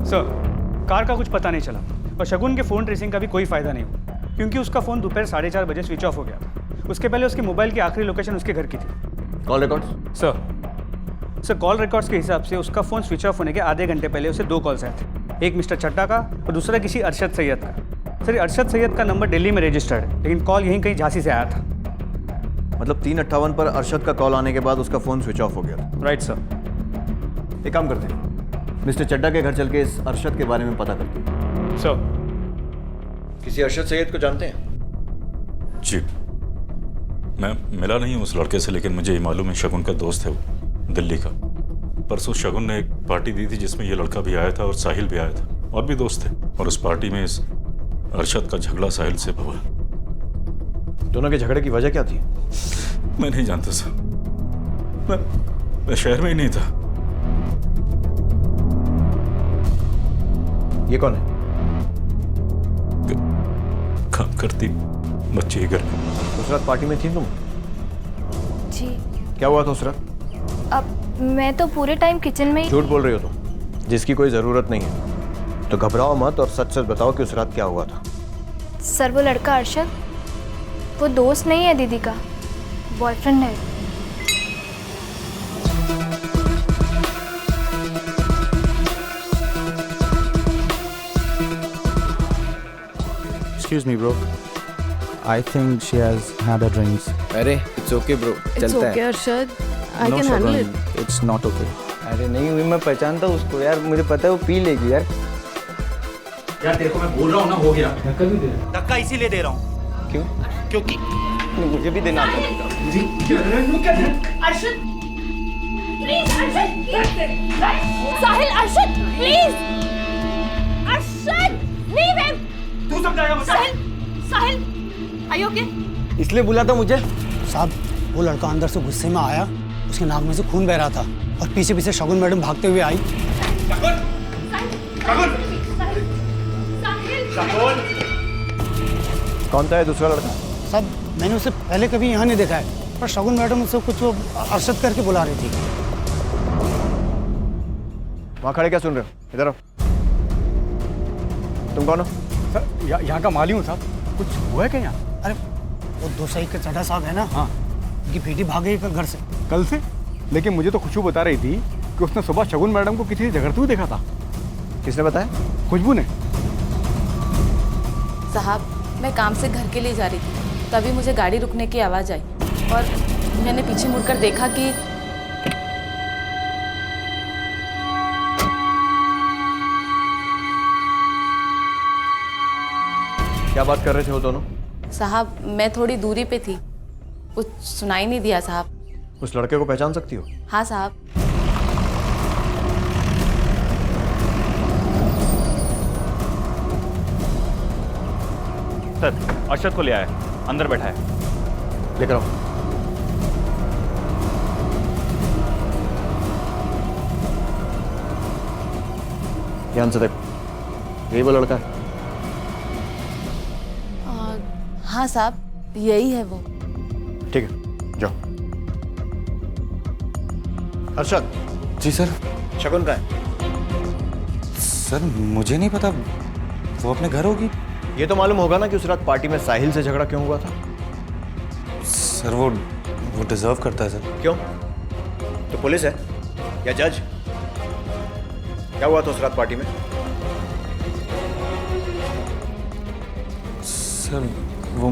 सर, कार का कुछ पता नहीं चला और शगुन के फ़ोन ट्रेसिंग का भी कोई फ़ायदा नहीं हुआ, क्योंकि उसका फ़ोन दोपहर 4:30 बजे स्विच ऑफ हो गया था। उसके पहले उसके मोबाइल की आखिरी लोकेशन उसके घर की थी। Call records? Sir, call records के हिसाब से उसका फ़ोन स्विच ऑफ होने के आधे घंटे पहले उसे 2 कॉल्स आए थे। एक मिस्टर चड्डा का और दूसरा किसी अरशद सैयद का। सर, अरशद सैयद का नंबर दिल्ली में रजिस्टर्ड है, लेकिन कॉल यहीं कहीं झांसी से आया था। मतलब 3:58 पर अरशद का कॉल आने के बाद उसका फ़ोन स्विच ऑफ हो गया था। Right sir. एक काम करते हैं, मिस्टर चड्डा के घर चल के इस अरशद के बारे में पता करते हैं। सर। किसी अरशद सैयद को जानते हैं? जी, मैं मिला नहीं हूँ उस लड़के से, लेकिन मुझे ये मालूम है शगुन का दोस्त है वो, दिल्ली का। परसों शगुन ने एक पार्टी दी थी जिसमें ये लड़का भी आया था और साहिल भी आया था, और भी दोस्त थे। और उस पार्टी में इस अरशद का झगड़ा साहिल से हुआ। दोनों के झगड़े की वजह क्या थी? मैं नहीं जानता सर, मैं शहर में ही नहीं था। ये कौन है? काम करती बच्ची के घर में। उस रात पार्टी में थी तुम? जी। क्या हुआ था उस रात? अब मैं तो पूरे टाइम किचन में ही। झूठ बोल रही हो तुम, जिसकी कोई ज़रूरत नहीं है। तो घबराओ मत और सच सच बताओ कि उस रात क्या हुआ था। सर, वो लड़का अरशद, वो दोस्त नहीं है दीदी का, बॉयफ्रेंड है। Excuse me, bro. I think she has had her drinks. अरे it's okay bro, चलता है। Arshad, I No, can handle Shagun, it. it's not okay. अरे नहीं हुई, मैं पहचानता हूँ उसको यार, मुझे पता है वो पी लेगी यार। यार तेरे को मैं बोल रहा हूँ ना, हो गया। धक्का भी दे रहा हूँ। धक्का इसीलिए दे रहा हूँ। क्यों? क्योंकि मुझे भी देना आता है। Arshad, please Arshad, Sahil, Arshad, please, Arshad, leave him. तू समझाएगा मुझे? साहिल, are you okay? इसलिए बुला था मुझे। साहब, वो लड़का अंदर से गुस्से में आया, उसके नाक में से खून बह रहा था और पीछे पीछे शगुन मैडम भागते हुए आई। कौन था ये दूसरा लड़का? साहब, मैंने उसे पहले कभी यहाँ नहीं देखा है, पर शगुन मैडम उससे कुछ वो अरशद करके बुला रही थी। वहाँ खड़े क्या सुन रहे हो? इधर आओ। तुम कौन हो? सर, यहाँ का माली हूँ साहब। कुछ हुआ है क्या यहाँ? अरे वो दोसाई के चड्ढा साहब है ना, हाँ, उनकी बेटी भाग गई घर से। कल से? लेकिन मुझे तो खुशबू बता रही थी कि उसने सुबह शगुन मैडम को किसी से झगड़ते हुए देखा था। किसने बताया? खुशबू ने। साहब, मैं काम से घर के लिए जा रही थी, तभी मुझे गाड़ी रुकने की आवाज़ आई और मैंने पीछे मुड़कर देखा कि क्या बात कर रहे थे वो दोनों? साहब, मैं थोड़ी दूरी पे थी, कुछ सुनाई नहीं दिया साहब। उस लड़के को पहचान सकती हो? हाँ साहब। अरशद अरशद को ले आया, अंदर बैठा है। लेकर आओ। ध्यान से देखो, यही वो लड़का है? हाँ साहब, यही है वो। ठीक है, जाओ। अरशद। जी सर। शगुन का है? सर मुझे नहीं पता, वो अपने घर होगी। ये तो मालूम होगा ना कि उस रात पार्टी में साहिल से झगड़ा क्यों हुआ था? सर वो डिजर्व करता है सर। क्यों? तो पुलिस है या जज? क्या हुआ था उस रात पार्टी में? सर वो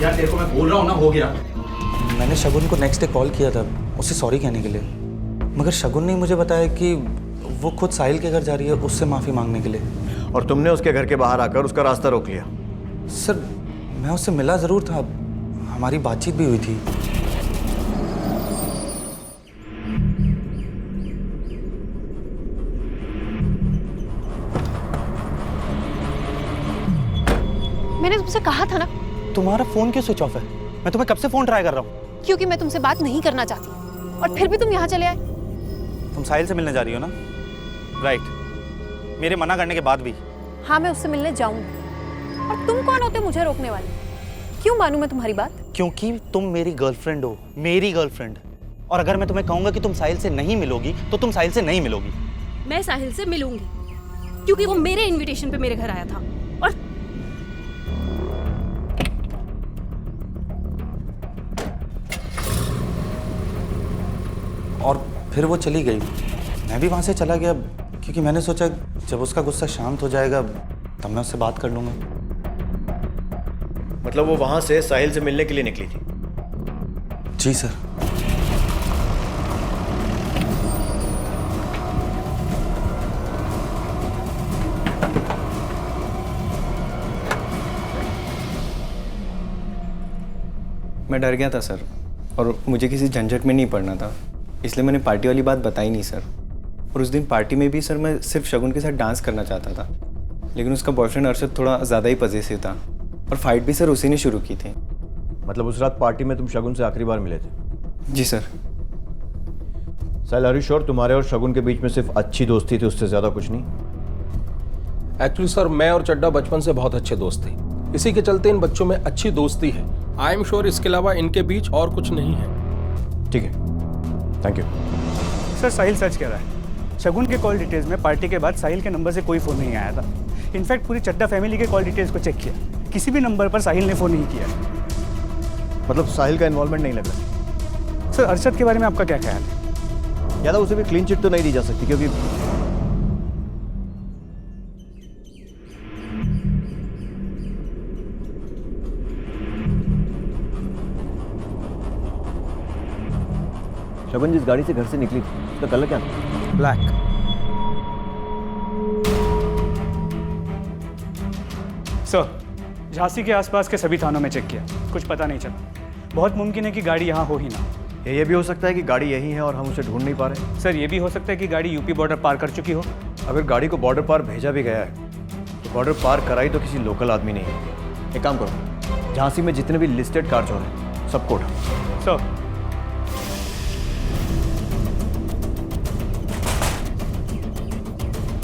यार देखो, मैं बोल रहा हूँ ना, हो गया। मैंने शगुन को नेक्स्ट डे कॉल किया था उसे सॉरी कहने के लिए, मगर शगुन ने मुझे बताया कि वो खुद साहिल के घर जा रही है उससे माफ़ी मांगने के लिए। और तुमने उसके घर के बाहर आकर उसका रास्ता रोक लिया? सर मैं उससे मिला ज़रूर था, हमारी बातचीत भी हुई थी। मैंने तुमसे कहा था ना। तुम्हारा फ़ोन क्यों स्विच ऑफ है? मैं तुम्हें कब से फ़ोन ट्राई कर रहा हूँ। क्योंकि मैं तुमसे बात नहीं करना चाहती, और फिर भी तुम यहाँ चले आए। तुम साहिल से मिलने जा रही हो ना? राइट। मेरे मना करने के बाद भी? हाँ, मैं उससे मिलने जाऊंगी। और तुम कौन होते मुझे रोकने वाले? क्यों मानूं मैं तुम्हारी बात? क्योंकि तुम मेरी गर्लफ्रेंड हो, मेरी गर्लफ्रेंड। और अगर मैं तुम्हें कहूंगा कि तुम साहिल से नहीं मिलोगी तो तुम साहिल से नहीं मिलोगी। मैं साहिल से मिलूंगी क्योंकि वो मेरे इनविटेशन पे मेरे घर आया था। और फिर वो चली गई, मैं भी वहाँ से चला गया क्योंकि मैंने सोचा जब उसका गुस्सा शांत हो जाएगा तब मैं उससे बात कर लूँगा। मतलब वो वहाँ से साहिल से मिलने के लिए निकली थी? जी सर। मैं डर गया था सर, और मुझे किसी झंझट में नहीं पड़ना था, इसलिए मैंने पार्टी वाली बात बताई नहीं सर। और उस दिन पार्टी में भी सर मैं सिर्फ शगुन के साथ डांस करना चाहता था, लेकिन उसका बॉयफ्रेंड अरशद थोड़ा ज़्यादा ही पजेसिव था, और फाइट भी सर उसी ने शुरू की थी। मतलब उस रात पार्टी में तुम शगुन से आखिरी बार मिले थे? जी sir. Sahil, are you sure तुम्हारे और शगुन के बीच में सिर्फ अच्छी दोस्ती थी, उससे ज़्यादा कुछ नहीं? एक्चुअली सर, मैं और चड्डा बचपन से बहुत अच्छे दोस्त थे, इसी के चलते इन बच्चों में अच्छी दोस्ती है। आई एम श्योर इसके अलावा इनके बीच और कुछ नहीं है। ठीक है, थैंक यू। सर साहिल सच कह रहा है, शगुन के कॉल डिटेल्स में पार्टी के बाद साहिल के नंबर से कोई फ़ोन नहीं आया था। इनफैक्ट पूरी चड्डा फैमिली के कॉल डिटेल्स को चेक किया, किसी भी नंबर पर साहिल ने फ़ोन नहीं किया। मतलब साहिल का इन्वॉल्वमेंट नहीं लग रहा? सर अरशद के बारे में आपका क्या ख्याल है? ज़्यादा उसे भी क्लीन चिट तो नहीं दी जा सकती, क्योंकि शगुन जिस गाड़ी से घर से निकली थी उसका कलर क्या था? ब्लैक। सर झांसी के आसपास के सभी थानों में चेक किया, कुछ पता नहीं चला। बहुत मुमकिन है कि गाड़ी यहाँ हो ही ना। ये भी हो सकता है कि गाड़ी यही है और हम उसे ढूंढ नहीं पा रहे। सर ये भी हो सकता है कि गाड़ी यूपी बॉर्डर पार कर चुकी हो। अगर गाड़ी को बॉर्डर पार भेजा भी गया है तो बॉर्डर पार कराई तो किसी लोकल आदमी नहीं है। एक काम करो, झांसी में जितने भी लिस्टेड कार चोर हैं सबको उठाओ। सर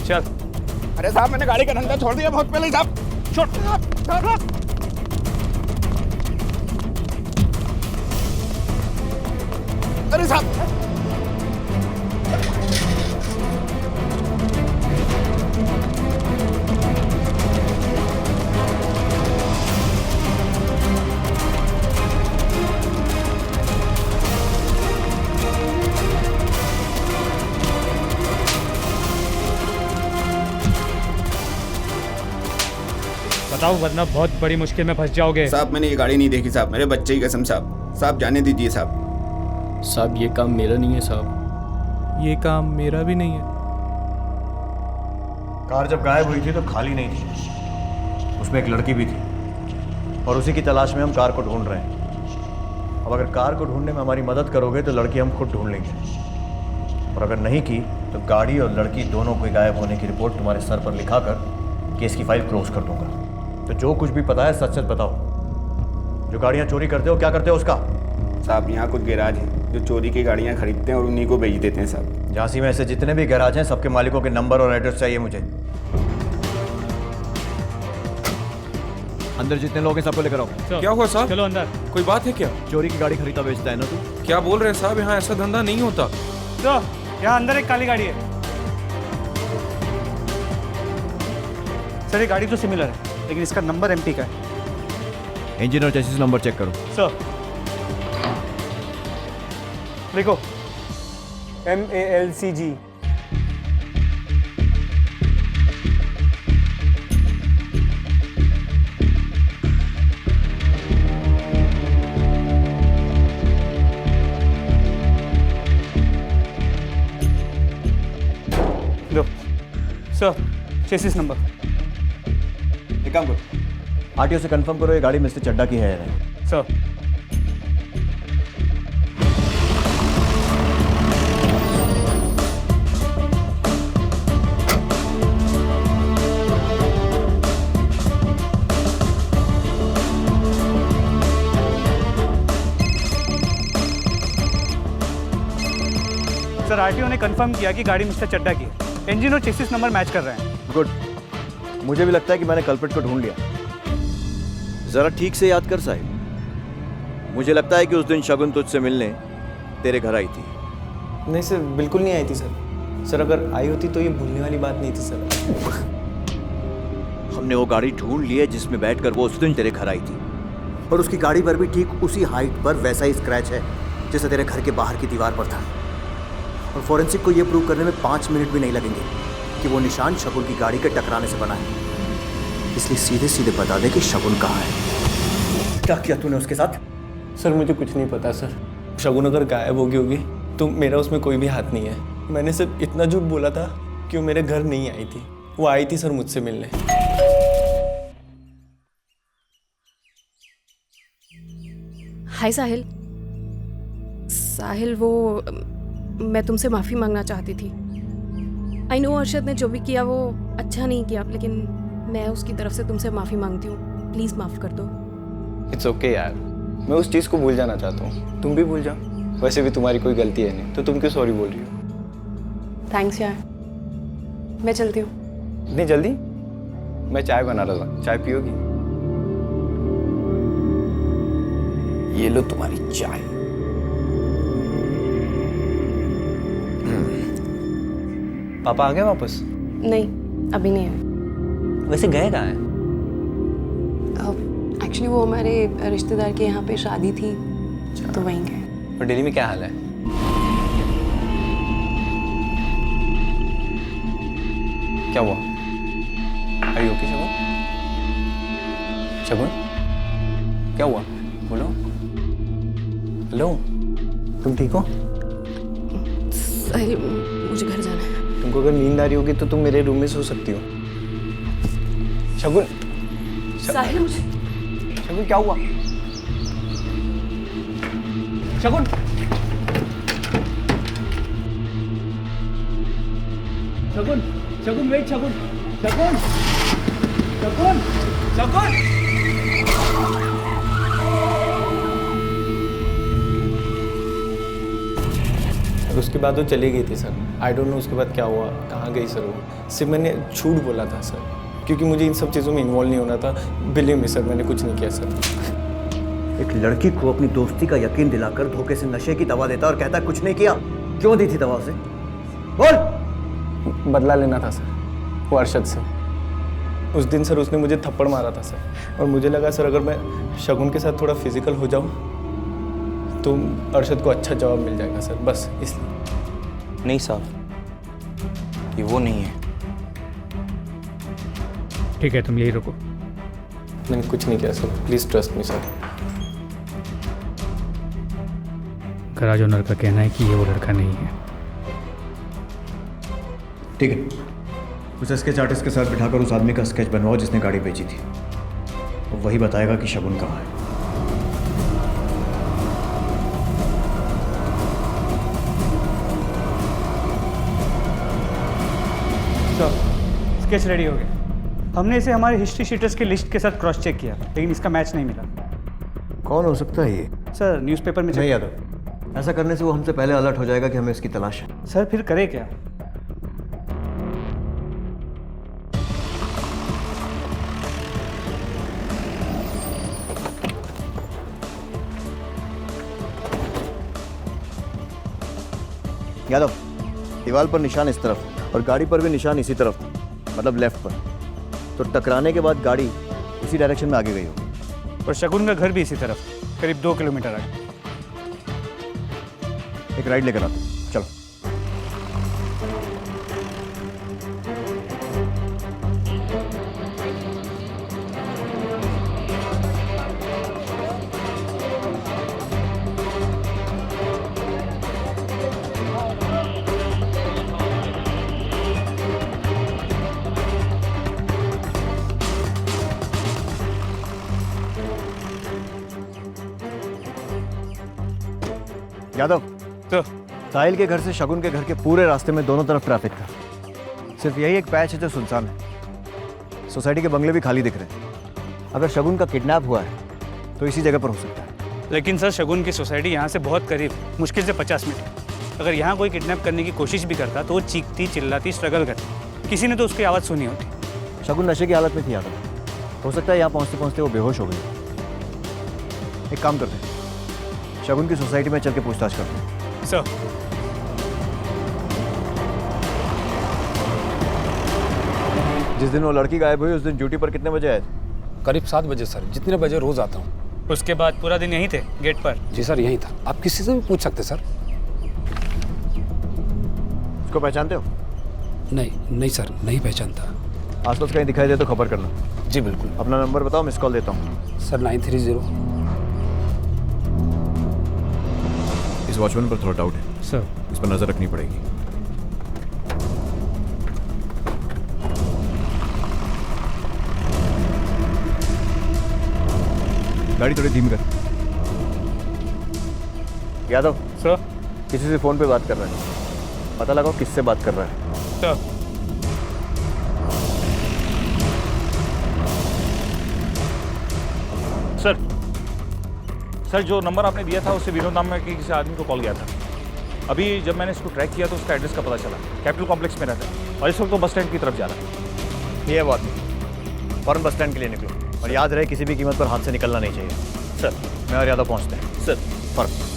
चल। अरे साहब, मैंने गाड़ी का धंधा छोड़ दिया बहुत पहले ही साहब। छोड़। अरे साहब, बताओ, वरना बहुत बड़ी मुश्किल में फंस जाओगे। साहब मैंने ये गाड़ी नहीं देखी साहब, मेरे बच्चे की कसम साहब। साहब जाने दीजिए साहब। साहब ये काम मेरा नहीं है साहब। ये काम मेरा भी नहीं है। कार जब गायब हुई थी तो खाली नहीं थी, उसमें एक लड़की भी थी और उसी की तलाश में हम कार को ढूंढ रहे हैं। अब अगर कार को ढूंढने में हमारी मदद करोगे तो लड़की हम खुद ढूंढ लेंगे, और अगर नहीं की तो गाड़ी और लड़की दोनों को गायब होने की रिपोर्ट तुम्हारे सर पर लिखाकर केस की फाइल क्लोज कर दूंगा। तो जो कुछ भी पता है सच सच बताओ। जो गाड़ियां चोरी करते हो क्या करते हो उसका? साहब यहाँ कुछ गैराज हैं जो चोरी की गाड़ियाँ खरीदते हैं और उन्हीं को बेच देते हैं साहब। झांसी में ऐसे जितने भी गैराज हैं सबके मालिकों के नंबर और एड्रेस चाहिए मुझे। अंदर जितने लोग हैं सबको लेकर आओ। क्या हुआ साहब? चलो अंदर। कोई बात है क्या? चोरी की गाड़ी खरीदता बेचता है ना तू? क्या बोल रहे हैं साहब? यहाँ ऐसा धंधा नहीं होता। तो यहाँ अंदर एक काली गाड़ी है सर। ये गाड़ी तो सिमिलर है लेकिन इसका नंबर एमटी का है। इंजन और चेसिस नंबर चेक करो। सर देखो MALCG। लो सर चेसिस नंबर। एक काम करो, आरटीओ से कंफर्म करो ये गाड़ी मिस्टर चड्डा की है या नहीं। सर सर आरटीओ ने कंफर्म किया कि गाड़ी मिस्टर चड्डा की है। इंजन और चेसिस नंबर मैच कर रहे हैं। गुड, मुझे भी लगता है कि मैंने कल्प्रिट को ढूंढ लिया। जरा ठीक से याद कर साहिब, मुझे लगता है कि उस दिन शगुन तुझसे मिलने तेरे घर आई थी। नहीं सर, बिल्कुल नहीं आई थी सर। सर अगर आई होती तो ये भूलने वाली बात नहीं थी सर। हमने वो गाड़ी ढूंढ ली है जिसमें बैठकर वो उस दिन तेरे घर आई थी, और उसकी गाड़ी पर भी ठीक उसी हाइट पर वैसा ही स्क्रैच है जैसा तेरे घर के बाहर की दीवार पर था। और फॉरेंसिक को यह प्रूव करने में 5 मिनट भी नहीं लगेंगे कि वो निशान शगुन की गाड़ी के टकराने से बना है। इसलिए सीधे सीधे बता दे कि शगुन कहाँ है। क्या किया तूने उसके साथ? सर मुझे कुछ नहीं पता सर। शगुन अगर गायब होगी तो मेरा उसमें कोई भी हाथ नहीं है। मैंने सिर्फ इतना झूठ बोला था कि वो मेरे घर नहीं आई थी। वो आई थी सर मुझसे मिलने। हाय साहिल। साहिल वो मैं तुमसे माफ़ी मांगना चाहती थी। आई नो अरशद ने जो भी किया वो अच्छा नहीं किया, लेकिन मैं उसकी तरफ से तुमसे माफ़ी मांगती हूँ। प्लीज़ माफ़ कर दो। इट्स ओके यार, मैं उस चीज़ को भूल जाना चाहता हूँ। तुम भी भूल जाओ। वैसे भी तुम्हारी कोई गलती है नहीं, तो तुम क्यों सॉरी बोल रही हो? थैंक्स यार, मैं चलती हूँ। इतनी जल्दी? मैं चाय बना रहा था, चाय पियोगी? ये लो तुम्हारी चाय। पापा आ गए वापस? नहीं, अभी नहीं है। वैसे गए कहाँ हैं? एक्चुअली वो हमारे रिश्तेदार के यहाँ पे शादी थी, तो वहीं गए। और दिल्ली में क्या हाल है? क्या हुआ? Are you okay, शगुन? शगुन? क्या हुआ? बोलो। हेलो, तुम ठीक हो? साहिल मुझे घर जाना है। तुमको अगर नींद आ रही होगी तो तुम मेरे रूम में सो सकती हो। शगुन, साहिल मुझे। शगुन क्या हुआ? शगुन, शगुन, शगुन वेट, शगुन, शगुन, शगुन, शगुन। और उसके बाद वो चली गई थी सर। आई डोंट नो उसके बाद क्या हुआ, कहाँ गई सर वो। सिर्फ मैंने झूठ बोला था सर, क्योंकि मुझे इन सब चीज़ों में इन्वॉल्व नहीं होना था। बिलीव मी सर, मैंने कुछ नहीं किया सर। एक लड़की को अपनी दोस्ती का यकीन दिलाकर धोखे से नशे की दवा देता और कहता कुछ नहीं किया। क्यों दी थी दवा उसे? बोल। बदला लेना था सर वो अरशद से। उस दिन सर उसने मुझे थप्पड़ मारा था सर, और मुझे लगा सर अगर मैं शगुन के साथ थोड़ा फिजिकल हो जाऊं तो अरशद को अच्छा जवाब मिल जाएगा सर, बस इसलिए। नहीं साहब, ये वो नहीं है। ठीक है, तुम यही रुको। मैंने कुछ नहीं किया sir, please trust me sir. Karaj owner का कहना है कि ये वो लड़का नहीं है। ठीक है, उस स्केच आर्टिस्ट के साथ बिठाकर उस आदमी का स्केच बनवाओ जिसने गाड़ी बेची थी। वही बताएगा कि शगुन कहाँ है। स्केच रेडी हो गया। हमने इसे हमारे हिस्ट्री शीटर्स की लिस्ट के साथ क्रॉस चेक किया, लेकिन इसका मैच नहीं मिला। कौन हो सकता है ये? सर न्यूज़पेपर में नहीं यादव, ऐसा करने से वो हमसे पहले अलर्ट हो जाएगा कि हमें इसकी तलाश है। सर फिर करे क्या? यादव, दीवार पर निशान इस तरफ और गाड़ी पर भी निशान इसी तरफ था, मतलब लेफ्ट पर। तो टकराने के बाद गाड़ी इसी डायरेक्शन में आगे गई होगी। और शगुन का घर भी इसी तरफ, करीब 2 किलोमीटर आगे। एक राइड लेकर आते, चलो। यादव, तो साहिल के घर से शगुन के घर के पूरे रास्ते में दोनों तरफ ट्रैफिक था। सिर्फ यही एक पैच है जो सुनसान है। सोसाइटी के बंगले भी खाली दिख रहे हैं। अगर शगुन का किडनैप हुआ है तो इसी जगह पर हो सकता है। लेकिन सर शगुन की सोसाइटी यहाँ से बहुत करीब, मुश्किल से 50 मिनट। अगर यहाँ कोई किडनैप करने की कोशिश भी करता तो वो चीखती चिल्लाती स्ट्रगल करती, किसी ने तो उसकी आवाज़ सुनी होती। शगुन नशे की हालत में थी यादव, हो सकता है यहाँ पहुँचते पहुँचते वो बेहोश हो गई। एक काम करते हैं, शगुन की सोसाइटी में चल के पूछताछ करते हैं। सर जिस दिन वो लड़की गायब हुई उस दिन ड्यूटी पर कितने बजे आए थे? करीब 7 बजे सर, जितने बजे रोज आता हूँ। उसके बाद पूरा दिन यहीं थे गेट पर? जी सर यहीं था, आप किसी से भी पूछ सकते सर। उसको पहचानते हो? नहीं सर, नहीं पहचानता। आसपास कहीं दिखाई दे तो खबर करना। जी बिल्कुल। अपना नंबर बताओ, मिस कॉल देता हूँ। सर 930। इस वॉचमैन पर थोड़ा डाउट है सर, इस पर नजर रखनी पड़ेगी। गाड़ी थोड़ी धीमी कर। यादव सर, किसी से फोन पे बात कर रहा है, पता लगाओ किससे बात कर रहा है। सर सर जो नंबर आपने दिया था उससे विनोद नाम में किसी आदमी को कॉल गया था। अभी जब मैंने इसको ट्रैक किया तो उसका एड्रेस का पता चला, कैपिटल कॉम्प्लेक्स में रहता है और इस वक्त तो बस स्टैंड की तरफ जा रहा है। ये बात नहीं, फौरन बस स्टैंड के लिए निकलो और याद रहे किसी भी कीमत पर हाथ से निकलना नहीं चाहिए। सर मैं और यादव पहुँचते हैं। सर फौरन।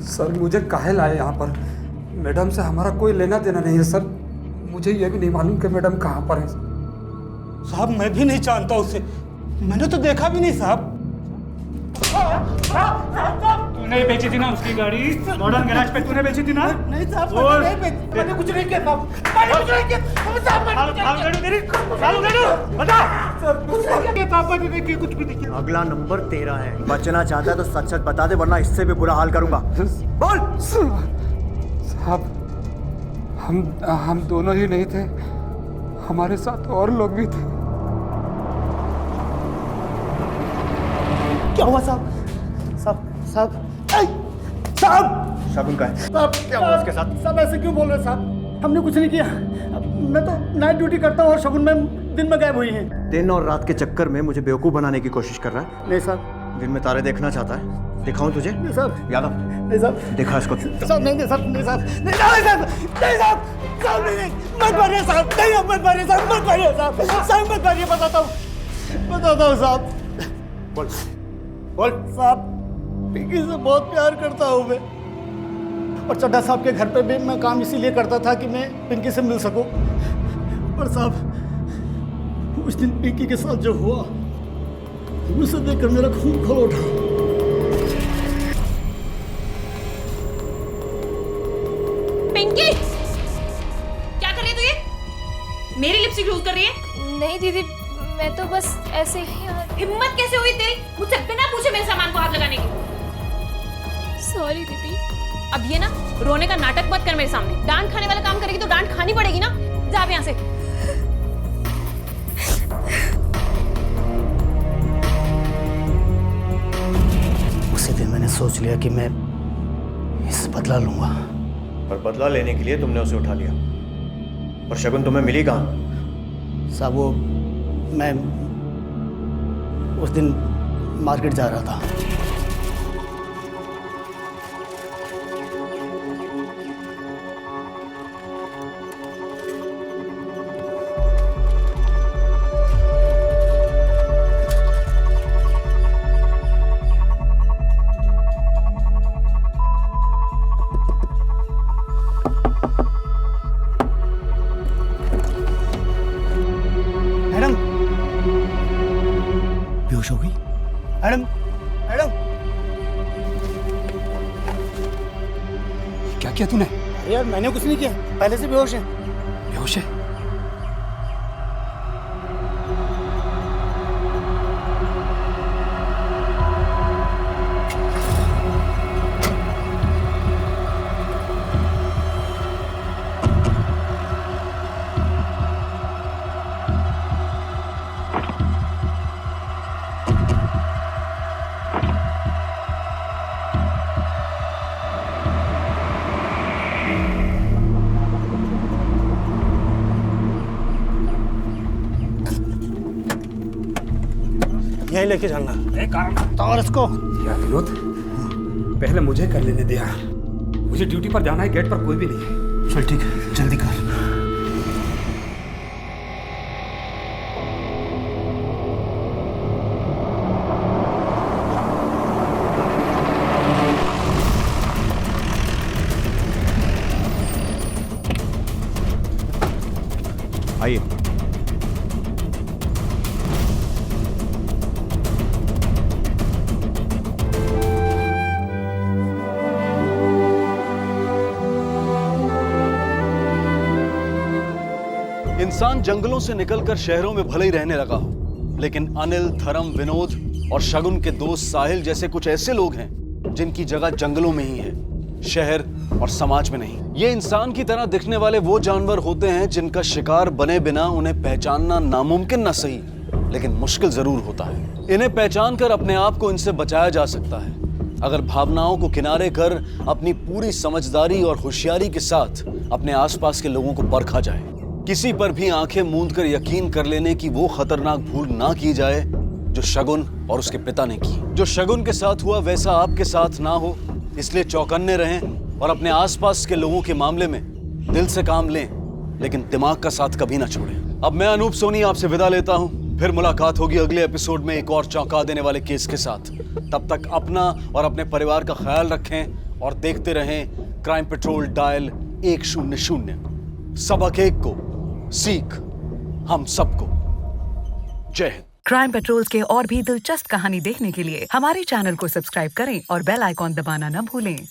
सर मुझे काहे लाए यहाँ पर? मैडम से हमारा कोई लेना देना नहीं है सर। मुझे ये भी नहीं मालूम कि मैडम कहाँ पर है। साहब मैं भी नहीं जानता उसे, मैंने तो देखा भी नहीं साहब। तूने बेची थी ना उसकी गाड़ी मॉडर्न गैराज पे, तूने बेची थी ना? नहीं साहब मैंने नहीं बेची, मैंने कुछ नहीं किया साहब, मैंने कुछ नहीं किया साहब, मैंने कुछ नहीं किया। पापा ने देखी कुछ भी नहीं किया। अगला नंबर तेरा है, बचना चाहता है तो सच सच बता दे वरना इससे भी बुरा हाल करूंगा। बोल। साहब हम दोनों ही नहीं थे, हमारे साथ और लोग भी थे। क्या हुआ साहब? साहब शगुन का है। साहब क्या हुआ उसके साथ? साहब ऐसे क्यों बोल रहे हैं साहब? हमने कुछ नहीं किया, मैं तो नाइट ड्यूटी करता हूँ और शगुन मैम दिन में गायब हुई हैं। दिन और रात के चक्कर में मुझे बेवकूफ़ बनाने की कोशिश कर रहा है। नहीं साहब। दिन में तारे देखना चाहता है, दिखाऊं तुझे? नहीं साहब। यादव नहीं साहब। दिखा इसको। साहब नहीं साहब, नहीं साहब, नहीं साहब, नहीं साहब, साहब नहीं, मत मारिए साहब, नहीं मत मारिए साहब, मत मारिए साहब, साहब मत मारिए, बताता हूँ साहब। बोल बोल। साहब पिंकी से बहुत प्यार करता हूँ मैं, और चड्ढा साहब के घर पे भी मैं काम इसीलिए करता था कि मैं पिंकी से मिल सकूं। पर साहब उस दिन पिंकी के साथ जो हुआ उसे देखकर मेरा खून खौल उठा। पिंकी, क्या कर रही है तू ये? मेरी लिपस्टिक यूज कर रही है? नहीं दीदी, मैं तो बस ऐसे ही। हिम्मत कैसे हुई तेरी मुझसे बिना पूछे मेरे सामान को हाथ लगाने की? सॉरी दीदी। अब ये ना रोने का नाटक मत कर मेरे सामने। डांट खाने वाला काम करेगी तो डांट खानी पड़ेगी ना। जा अब यहाँ से। उसी दिन मैंने सोच लिया कि मैं इस बदला लूंगा। और बदला लेने के लिए तुमने उसे उठा लिया। और शगुन तुम्हें मिली कहाँ? साहब वो मैं उस दिन मार्केट जा रहा था। बेहोश हो गई मैडम। मैडम क्या किया तूने? अरे यार मैंने कुछ नहीं किया, पहले से बेहोश है। बेहोश है? यहीं लेके जाना। और इसको यार विनोद, पहले मुझे कर लेने दिया। मुझे ड्यूटी पर जाना है, गेट पर कोई भी नहीं है। चल ठीक है, जल्दी कर। आइए। इंसान जंगलों से निकलकर शहरों में भले ही रहने लगा हो, लेकिन अनिल, धर्म, विनोद और शगुन के दोस्त साहिल जैसे कुछ ऐसे लोग हैं जिनकी जगह जंगलों में ही है, शहर और समाज में नहीं। ये इंसान की तरह दिखने वाले वो जानवर होते हैं जिनका शिकार बने बिना उन्हें पहचानना नामुमकिन न सही, लेकिन मुश्किल जरूर होता है। इन्हें पहचान कर अपने आप को इनसे बचाया जा सकता है अगर भावनाओं को किनारे कर अपनी पूरी समझदारी और होशियारी के साथ अपने आसपास के लोगों को परखा जाए। किसी पर भी आंखें मूंद कर यकीन कर लेने की वो खतरनाक भूल ना की जाए जो शगुन और उसके पिता ने की। जो शगुन के साथ हुआ वैसा आपके साथ ना हो, इसलिए चौकन्ने रहें और अपने आसपास के लोगों के मामले में दिल से काम लें, लेकिन दिमाग का साथ कभी ना छोड़ें। अब मैं अनूप सोनी आपसे विदा लेता हूं। फिर मुलाकात होगी अगले एपिसोड में एक और चौंका देने वाले केस के साथ। तब तक अपना और अपने परिवार का ख्याल रखें और देखते रहें क्राइम पेट्रोल डायल 100। सबक एक को सीख हम सबको। जय हिंद। क्राइम पेट्रोल्स के और भी दिलचस्प कहानी देखने के लिए हमारे चैनल को सब्सक्राइब करें और बेल आइकॉन दबाना न भूलें।